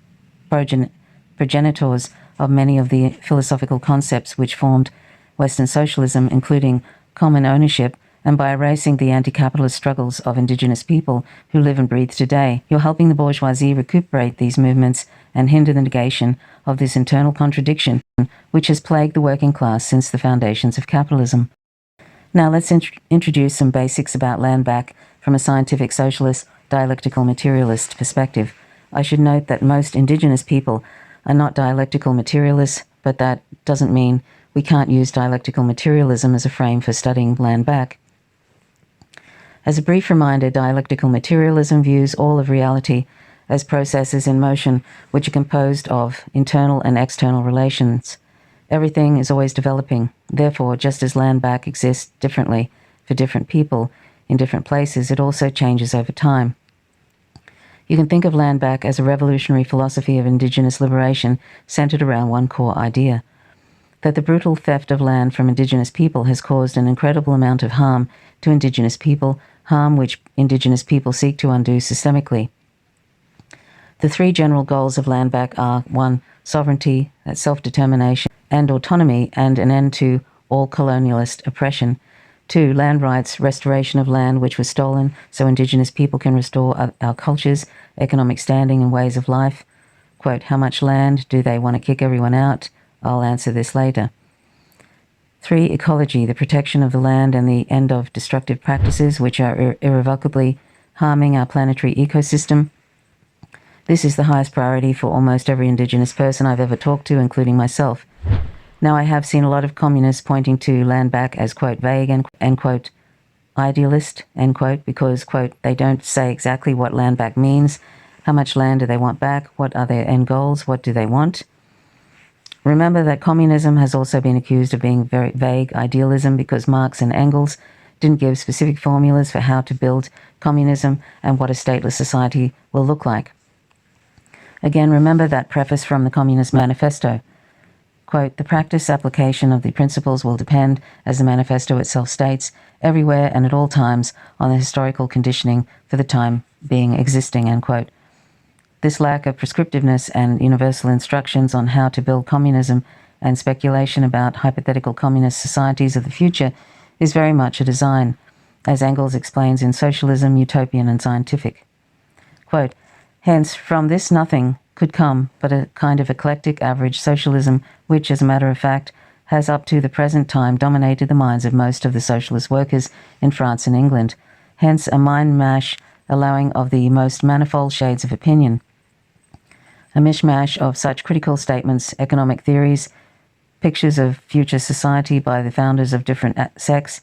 progenitors of many of the philosophical concepts which formed Western socialism, including common ownership, and by erasing the anti-capitalist struggles of indigenous people who live and breathe today, you're helping the bourgeoisie recuperate these movements and hinder the negation of this internal contradiction which has plagued the working class since the foundations of capitalism. Now let's introduce some basics about Landback from a scientific socialist, dialectical materialist perspective. I should note that most indigenous people are not dialectical materialists, but that doesn't mean we can't use dialectical materialism as a frame for studying Landback. As a brief reminder, dialectical materialism views all of reality as processes in motion which are composed of internal and external relations. Everything is always developing. Therefore, just as Landback exists differently for different people in different places, it also changes over time. You can think of Landback as a revolutionary philosophy of indigenous liberation centered around one core idea: that the brutal theft of land from indigenous people has caused an incredible amount of harm to indigenous people, harm which indigenous people seek to undo systemically. The three general goals of Landback are: 1. Sovereignty, that's self-determination, and autonomy, and an end to all colonialist oppression. 2. Land rights, restoration of land which was stolen so indigenous people can restore our cultures, economic standing, and ways of life. Quote, how much land? Do they want to kick everyone out? I'll answer this later. 3. Ecology, the protection of the land and the end of destructive practices which are irrevocably harming our planetary ecosystem. This is the highest priority for almost every indigenous person I've ever talked to, including myself. Now, I have seen a lot of communists pointing to Landback as, quote, vague and, end quote, idealist, end quote, because, quote, they don't say exactly what Landback means. How much land do they want back? What are their end goals? What do they want? Remember that communism has also been accused of being very vague idealism because Marx and Engels didn't give specific formulas for how to build communism and what a stateless society will look like. Again, remember that preface from the Communist Manifesto. Quote, the practice application of the principles will depend, as the manifesto itself states, everywhere and at all times on the historical conditioning for the time being existing, end quote. This lack of prescriptiveness and universal instructions on how to build communism and speculation about hypothetical communist societies of the future is very much a design, as Engels explains in Socialism, Utopian and Scientific. Quote, hence, from this nothing could come but a kind of eclectic average socialism which, as a matter of fact, has up to the present time dominated the minds of most of the socialist workers in France and England. Hence, a mind mash allowing of the most manifold shades of opinion. A mishmash of such critical statements, economic theories, pictures of future society by the founders of different sects,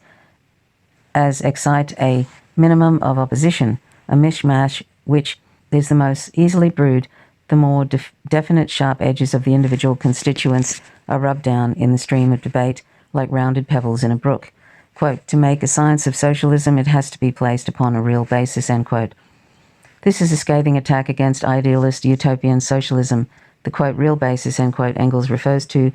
as excite a minimum of opposition, a mishmash which is the most easily brewed, the more definite sharp edges of the individual constituents are rubbed down in the stream of debate like rounded pebbles in a brook. Quote, to make a science of socialism, it has to be placed upon a real basis, end quote. This is a scathing attack against idealist utopian socialism. The, quote, real basis, end quote, Engels refers to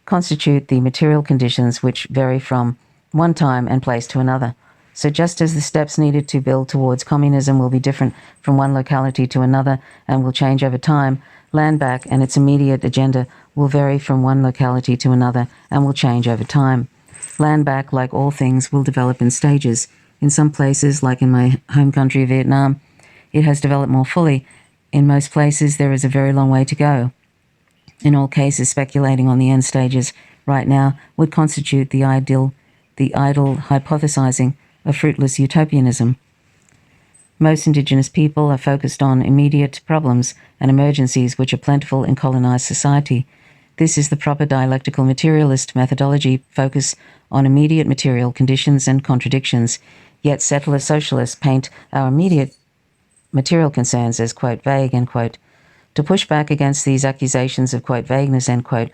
constitute the material conditions which vary from one time and place to another. So just as the steps needed to build towards communism will be different from one locality to another and will change over time, Landback and its immediate agenda will vary from one locality to another and will change over time. Landback, like all things, will develop in stages. In some places, like in my home country, Vietnam, it has developed more fully. In most places, there is a very long way to go. In all cases, speculating on the end stages right now would constitute the idle hypothesizing of fruitless utopianism. Most Indigenous people are focused on immediate problems and emergencies which are plentiful in colonized society. This is the proper dialectical materialist methodology, focus on immediate material conditions and contradictions. Yet settler socialists paint our immediate material concerns as, quote, vague, end quote. To push back against these accusations of, quote, vagueness, end quote,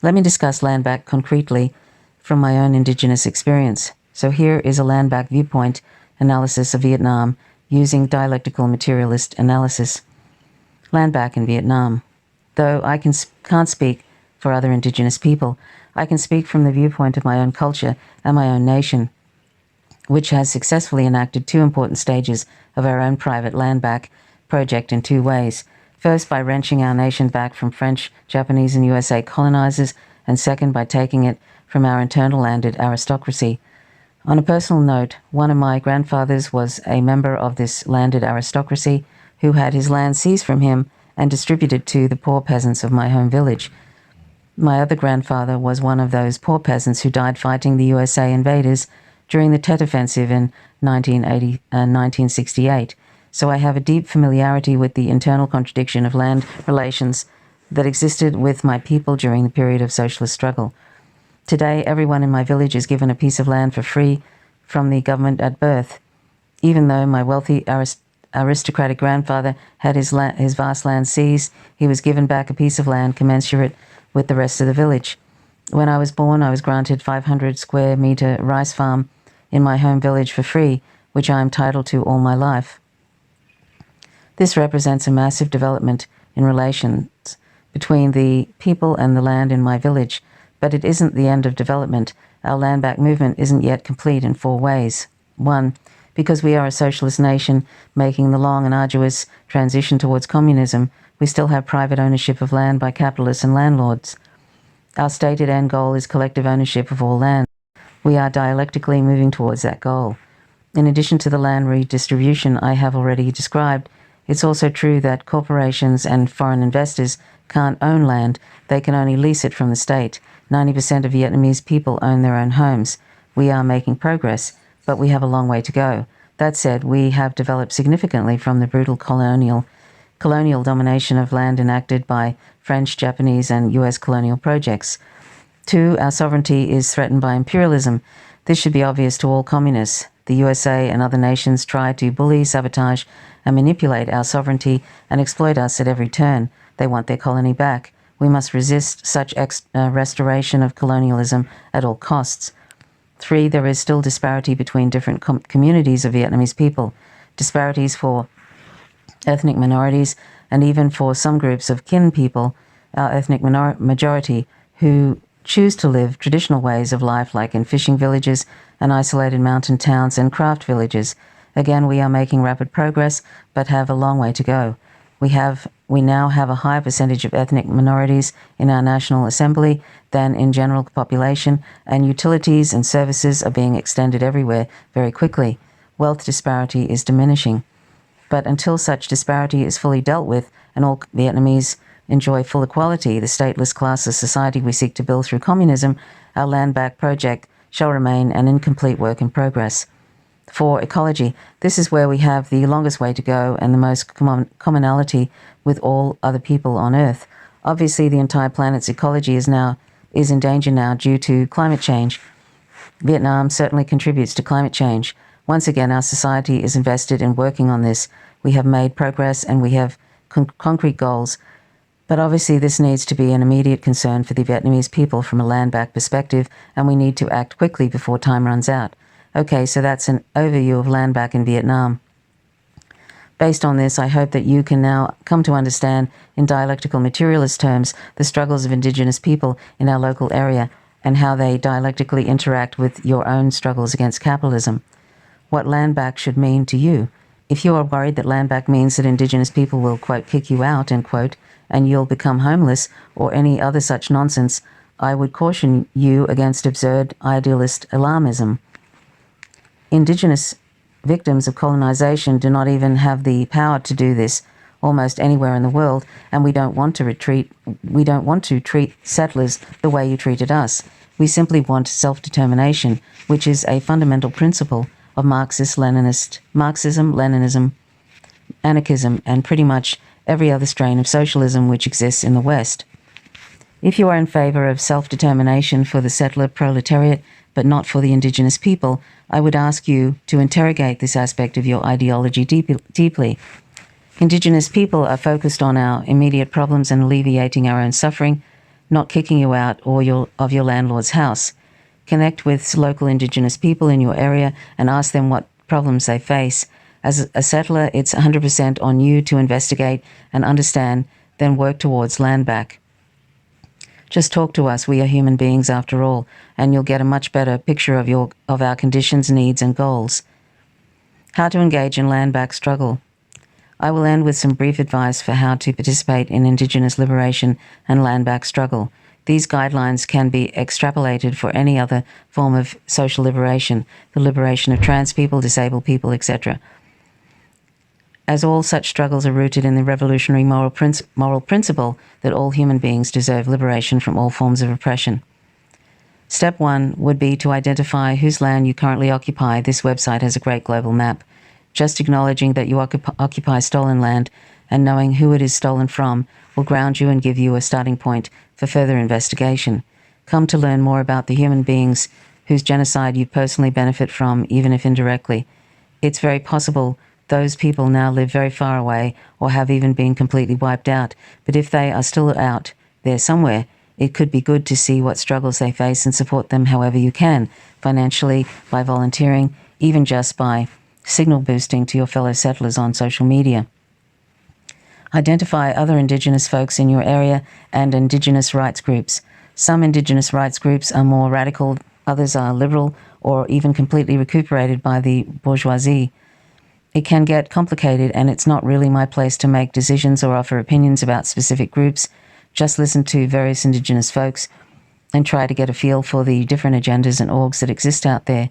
let me discuss Landback concretely from my own Indigenous experience. So here is a Landback viewpoint analysis of Vietnam using dialectical materialist analysis. Landback in Vietnam. Though I can't speak for other Indigenous people, I can speak from the viewpoint of my own culture and my own nation, which has successfully enacted two important stages of our own private Landback project in two ways. First, by wrenching our nation back from French, Japanese, and USA colonizers, and second, by taking it from our internal landed aristocracy. On a personal note, one of my grandfathers was a member of this landed aristocracy who had his land seized from him and distributed to the poor peasants of my home village. My other grandfather was one of those poor peasants who died fighting the USA invaders during the Tet Offensive in 1968. So I have a deep familiarity with the internal contradiction of land relations that existed with my people during the period of socialist struggle. Today, everyone in my village is given a piece of land for free from the government at birth. Even though my wealthy aristocratic grandfather had his vast land seized, he was given back a piece of land commensurate with the rest of the village. When I was born, I was granted 500 square meter rice farm in my home village for free, which I am entitled to all my life. This represents a massive development in relations between the people and the land in my village, but it isn't the end of development. Our Landback movement isn't yet complete in four ways. 1. Because we are a socialist nation making the long and arduous transition towards communism, we still have private ownership of land by capitalists and landlords. Our stated end goal is collective ownership of all land. We are dialectically moving towards that goal. In addition to the land redistribution I have already described, it's also true that corporations and foreign investors can't own land. They can only lease it from the state. 90% of Vietnamese people own their own homes. We are making progress, but we have a long way to go. That said, we have developed significantly from the brutal colonial domination of land enacted by French, Japanese, and US colonial projects. 2. Our sovereignty is threatened by imperialism. This should be obvious to all communists. The USA and other nations try to bully, sabotage, and manipulate our sovereignty and exploit us at every turn. They want their colony back. We must resist such restoration of colonialism at all costs. 3. There is still disparity between different communities of Vietnamese people. Disparities for ethnic minorities and even for some groups of kin people, our ethnic majority, who choose to live traditional ways of life like in fishing villages and isolated mountain towns and craft villages. Again, we are making rapid progress, but have a long way to go. We now have a higher percentage of ethnic minorities in our National Assembly than in general population, and utilities and services are being extended everywhere very quickly. Wealth disparity is diminishing. But until such disparity is fully dealt with and all Vietnamese enjoy full equality, the stateless class of society we seek to build through communism, our Landback project shall remain an incomplete work in progress. 4. Ecology. This is where we have the longest way to go and the most commonality with all other people on Earth. Obviously, the entire planet's ecology is in danger now due to climate change. Vietnam certainly contributes to climate change. Once again, our society is invested in working on this. We have made progress and we have concrete goals. But obviously this needs to be an immediate concern for the Vietnamese people from a Landback perspective, and we need to act quickly before time runs out. Okay, so that's an overview of Landback in Vietnam. Based on this, I hope that you can now come to understand in dialectical materialist terms the struggles of Indigenous people in our local area and how they dialectically interact with your own struggles against capitalism. what Landback should mean to you. If you are worried that Landback means that Indigenous people will, quote, kick you out, end quote, and you'll become homeless or any other such nonsense, I would caution you against absurd idealist alarmism. Indigenous victims of colonization do not even have the power to do this almost anywhere in the world, and we don't want to treat settlers the way you treated us. We simply want self-determination, which is a fundamental principle of Marxism, Leninism, anarchism, and pretty much every other strain of socialism which exists in the West. If you are in favor of self-determination for the settler proletariat, but not for the Indigenous people, I would ask you to interrogate this aspect of your ideology deeply. Indigenous people are focused on our immediate problems and alleviating our own suffering, not kicking you out of your landlord's house. Connect with local Indigenous people in your area and ask them what problems they face. As a settler, it's 100% on you to investigate and understand, then work towards Landback. Just talk to us. We are human beings after all, and you'll get a much better picture of our conditions, needs, and goals. How to engage in Landback struggle. I will end with some brief advice for how to participate in Indigenous liberation and Landback struggle. These guidelines can be extrapolated for any other form of social liberation, the liberation of trans people, disabled people, etc. As all such struggles are rooted in the revolutionary moral principle that all human beings deserve liberation from all forms of oppression. Step 1 would be to identify whose land you currently occupy. This website has a great global map. Just acknowledging that you occupy stolen land and knowing who it is stolen from will ground you and give you a starting point for further investigation. Come to learn more about the human beings whose genocide you personally benefit from, even if indirectly. It's very possible those people now live very far away or have even been completely wiped out, but if they are still out there somewhere, it could be good to see what struggles they face and support them however you can, financially, by volunteering, even just by signal boosting to your fellow settlers on social media. Identify other Indigenous folks in your area and Indigenous rights groups. Some Indigenous rights groups are more radical, others are liberal, or even completely recuperated by the bourgeoisie. It can get complicated, and it's not really my place to make decisions or offer opinions about specific groups. Just listen to various Indigenous folks and try to get a feel for the different agendas and orgs that exist out there.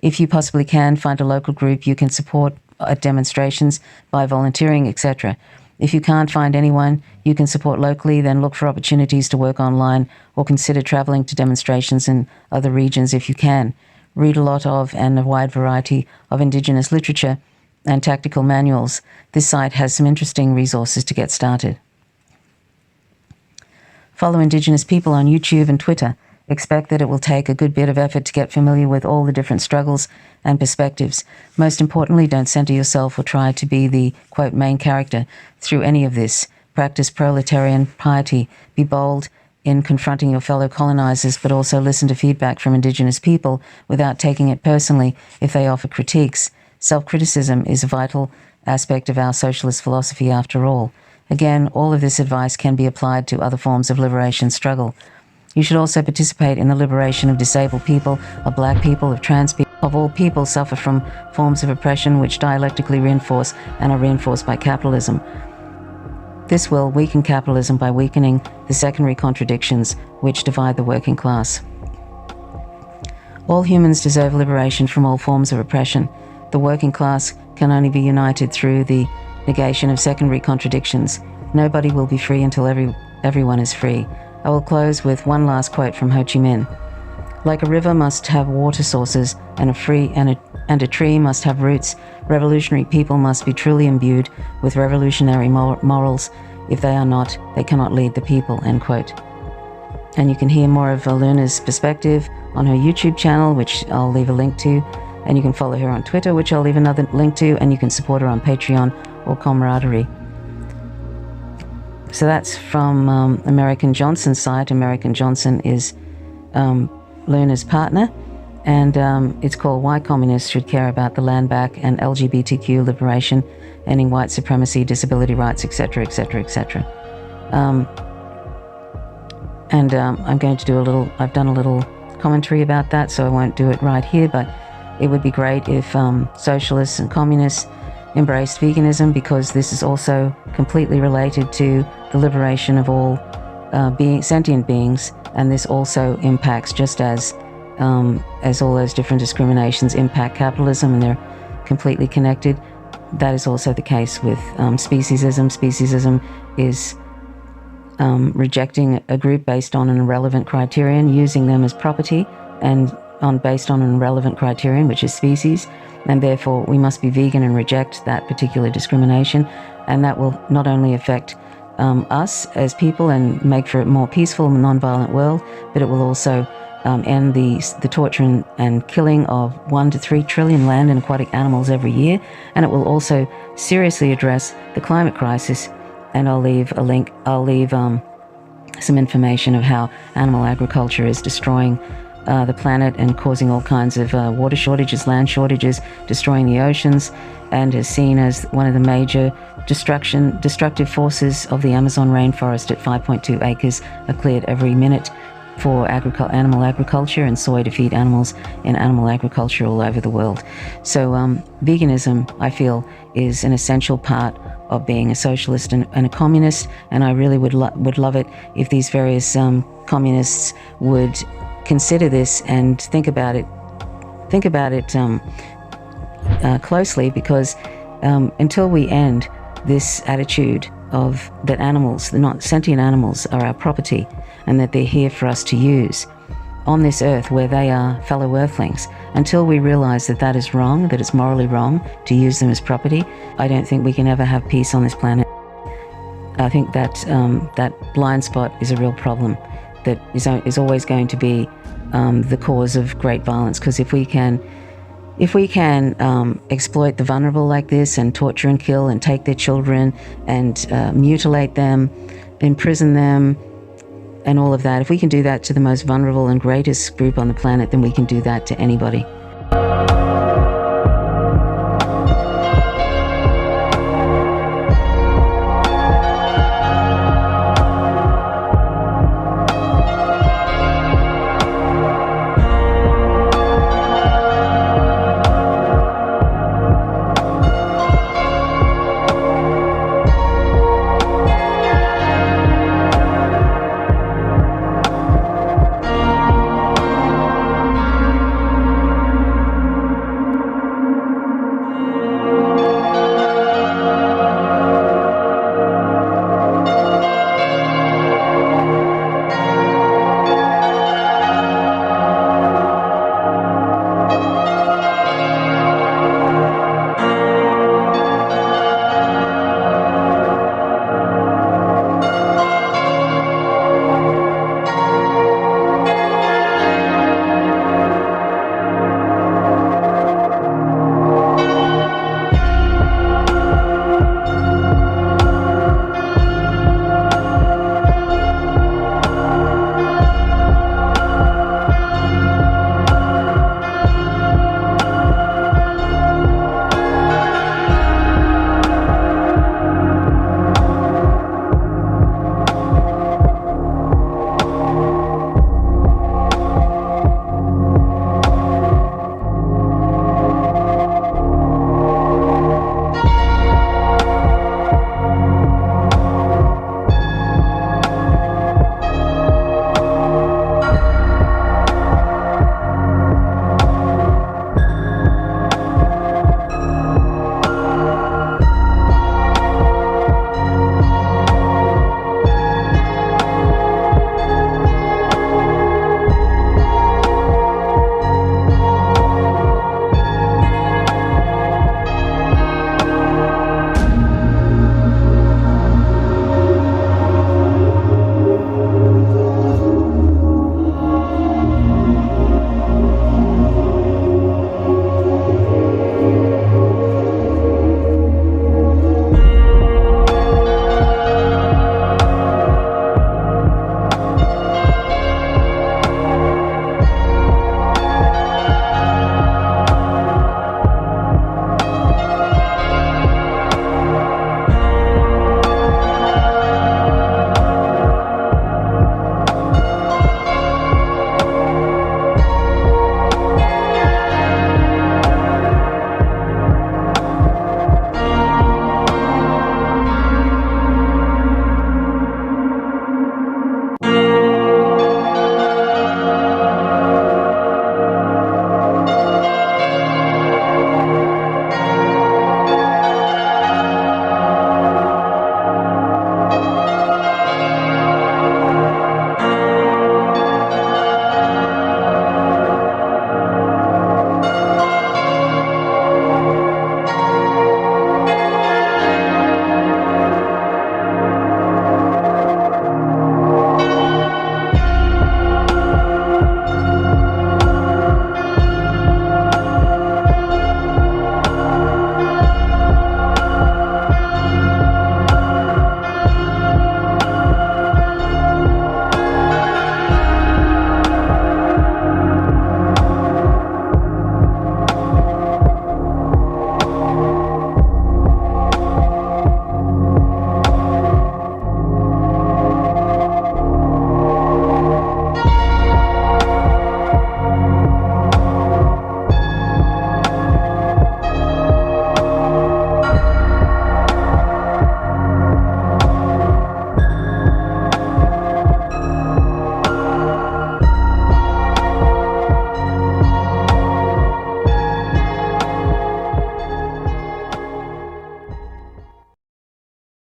If you possibly can, find a local group you can support at demonstrations by volunteering, etc. If you can't find anyone you can support locally, then look for opportunities to work online or consider traveling to demonstrations in other regions if you can. Read a lot of and a wide variety of Indigenous literature and tactical manuals. This site has some interesting resources to get started. Follow Indigenous people on YouTube and Twitter. Expect that it will take a good bit of effort to get familiar with all the different struggles and perspectives. Most importantly, don't center yourself or try to be the, quote, main character through any of this. Practice proletarian piety. Be bold in confronting your fellow colonizers, but also listen to feedback from Indigenous people without taking it personally if they offer critiques. Self-criticism is a vital aspect of our socialist philosophy after all. Again, all of this advice can be applied to other forms of liberation struggle. You should also participate in the liberation of disabled people, of black people, of trans people. Of all people suffer from forms of oppression which dialectically reinforce and are reinforced by capitalism. This will weaken capitalism by weakening the secondary contradictions which divide the working class. All humans deserve liberation from all forms of oppression. The working class can only be united through the negation of secondary contradictions. Nobody will be free until everyone is free. I will close with one last quote from Ho Chi Minh. Like a river must have water sources, and a tree must have roots, revolutionary people must be truly imbued with revolutionary morals. If they are not, they cannot lead the people, end quote. And you can hear more of Luna's perspective on her YouTube channel, which I'll leave a link to, and you can follow her on Twitter, which I'll leave another link to, and you can support her on Patreon or Camaraderie. So that's from American Johnson's site. American Johnson is Luna's partner, and it's called Why Communists Should Care About the Landback and LGBTQ Liberation, Ending White Supremacy, Disability Rights, etc., etc., etc. I'm going to do I've done a little commentary about that, so I won't do it right here, but it would be great if socialists and communists embraced veganism, because this is also completely related to the liberation of all sentient beings, and this also impacts, just as all those different discriminations impact capitalism, and they're completely connected. That is also the case with speciesism. Speciesism is rejecting a group based on an irrelevant criterion, using them as property, and based on an irrelevant criterion, which is species, and therefore we must be vegan and reject that particular discrimination, and that will not only affect us as people and make for a more peaceful and non-violent world, but it will also end the torture and killing of 1 to 3 trillion land and aquatic animals every year, and it will also seriously address the climate crisis. And I'll leave some information of how animal agriculture is destroying the planet and causing all kinds of water shortages, land shortages, destroying the oceans, and is seen as one of the major destructive forces of the Amazon rainforest. At 5.2 acres are cleared every minute for animal agriculture and soy to feed animals in animal agriculture all over the world. So veganism, I feel, is an essential part of being a socialist and a communist, and I really would love it if these various communists would consider this and think about it closely, because until we end this attitude of that animals, not sentient animals, are our property and that they're here for us to use on this earth where they are fellow earthlings, until we realize that that is wrong, that it's morally wrong to use them as property, I don't think we can ever have peace on this planet. I think that that blind spot is a real problem that is always going to be the cause of great violence, because if we can exploit the vulnerable like this and torture and kill and take their children and mutilate them, imprison them, and all of that, if we can do that to the most vulnerable and greatest group on the planet, then we can do that to anybody.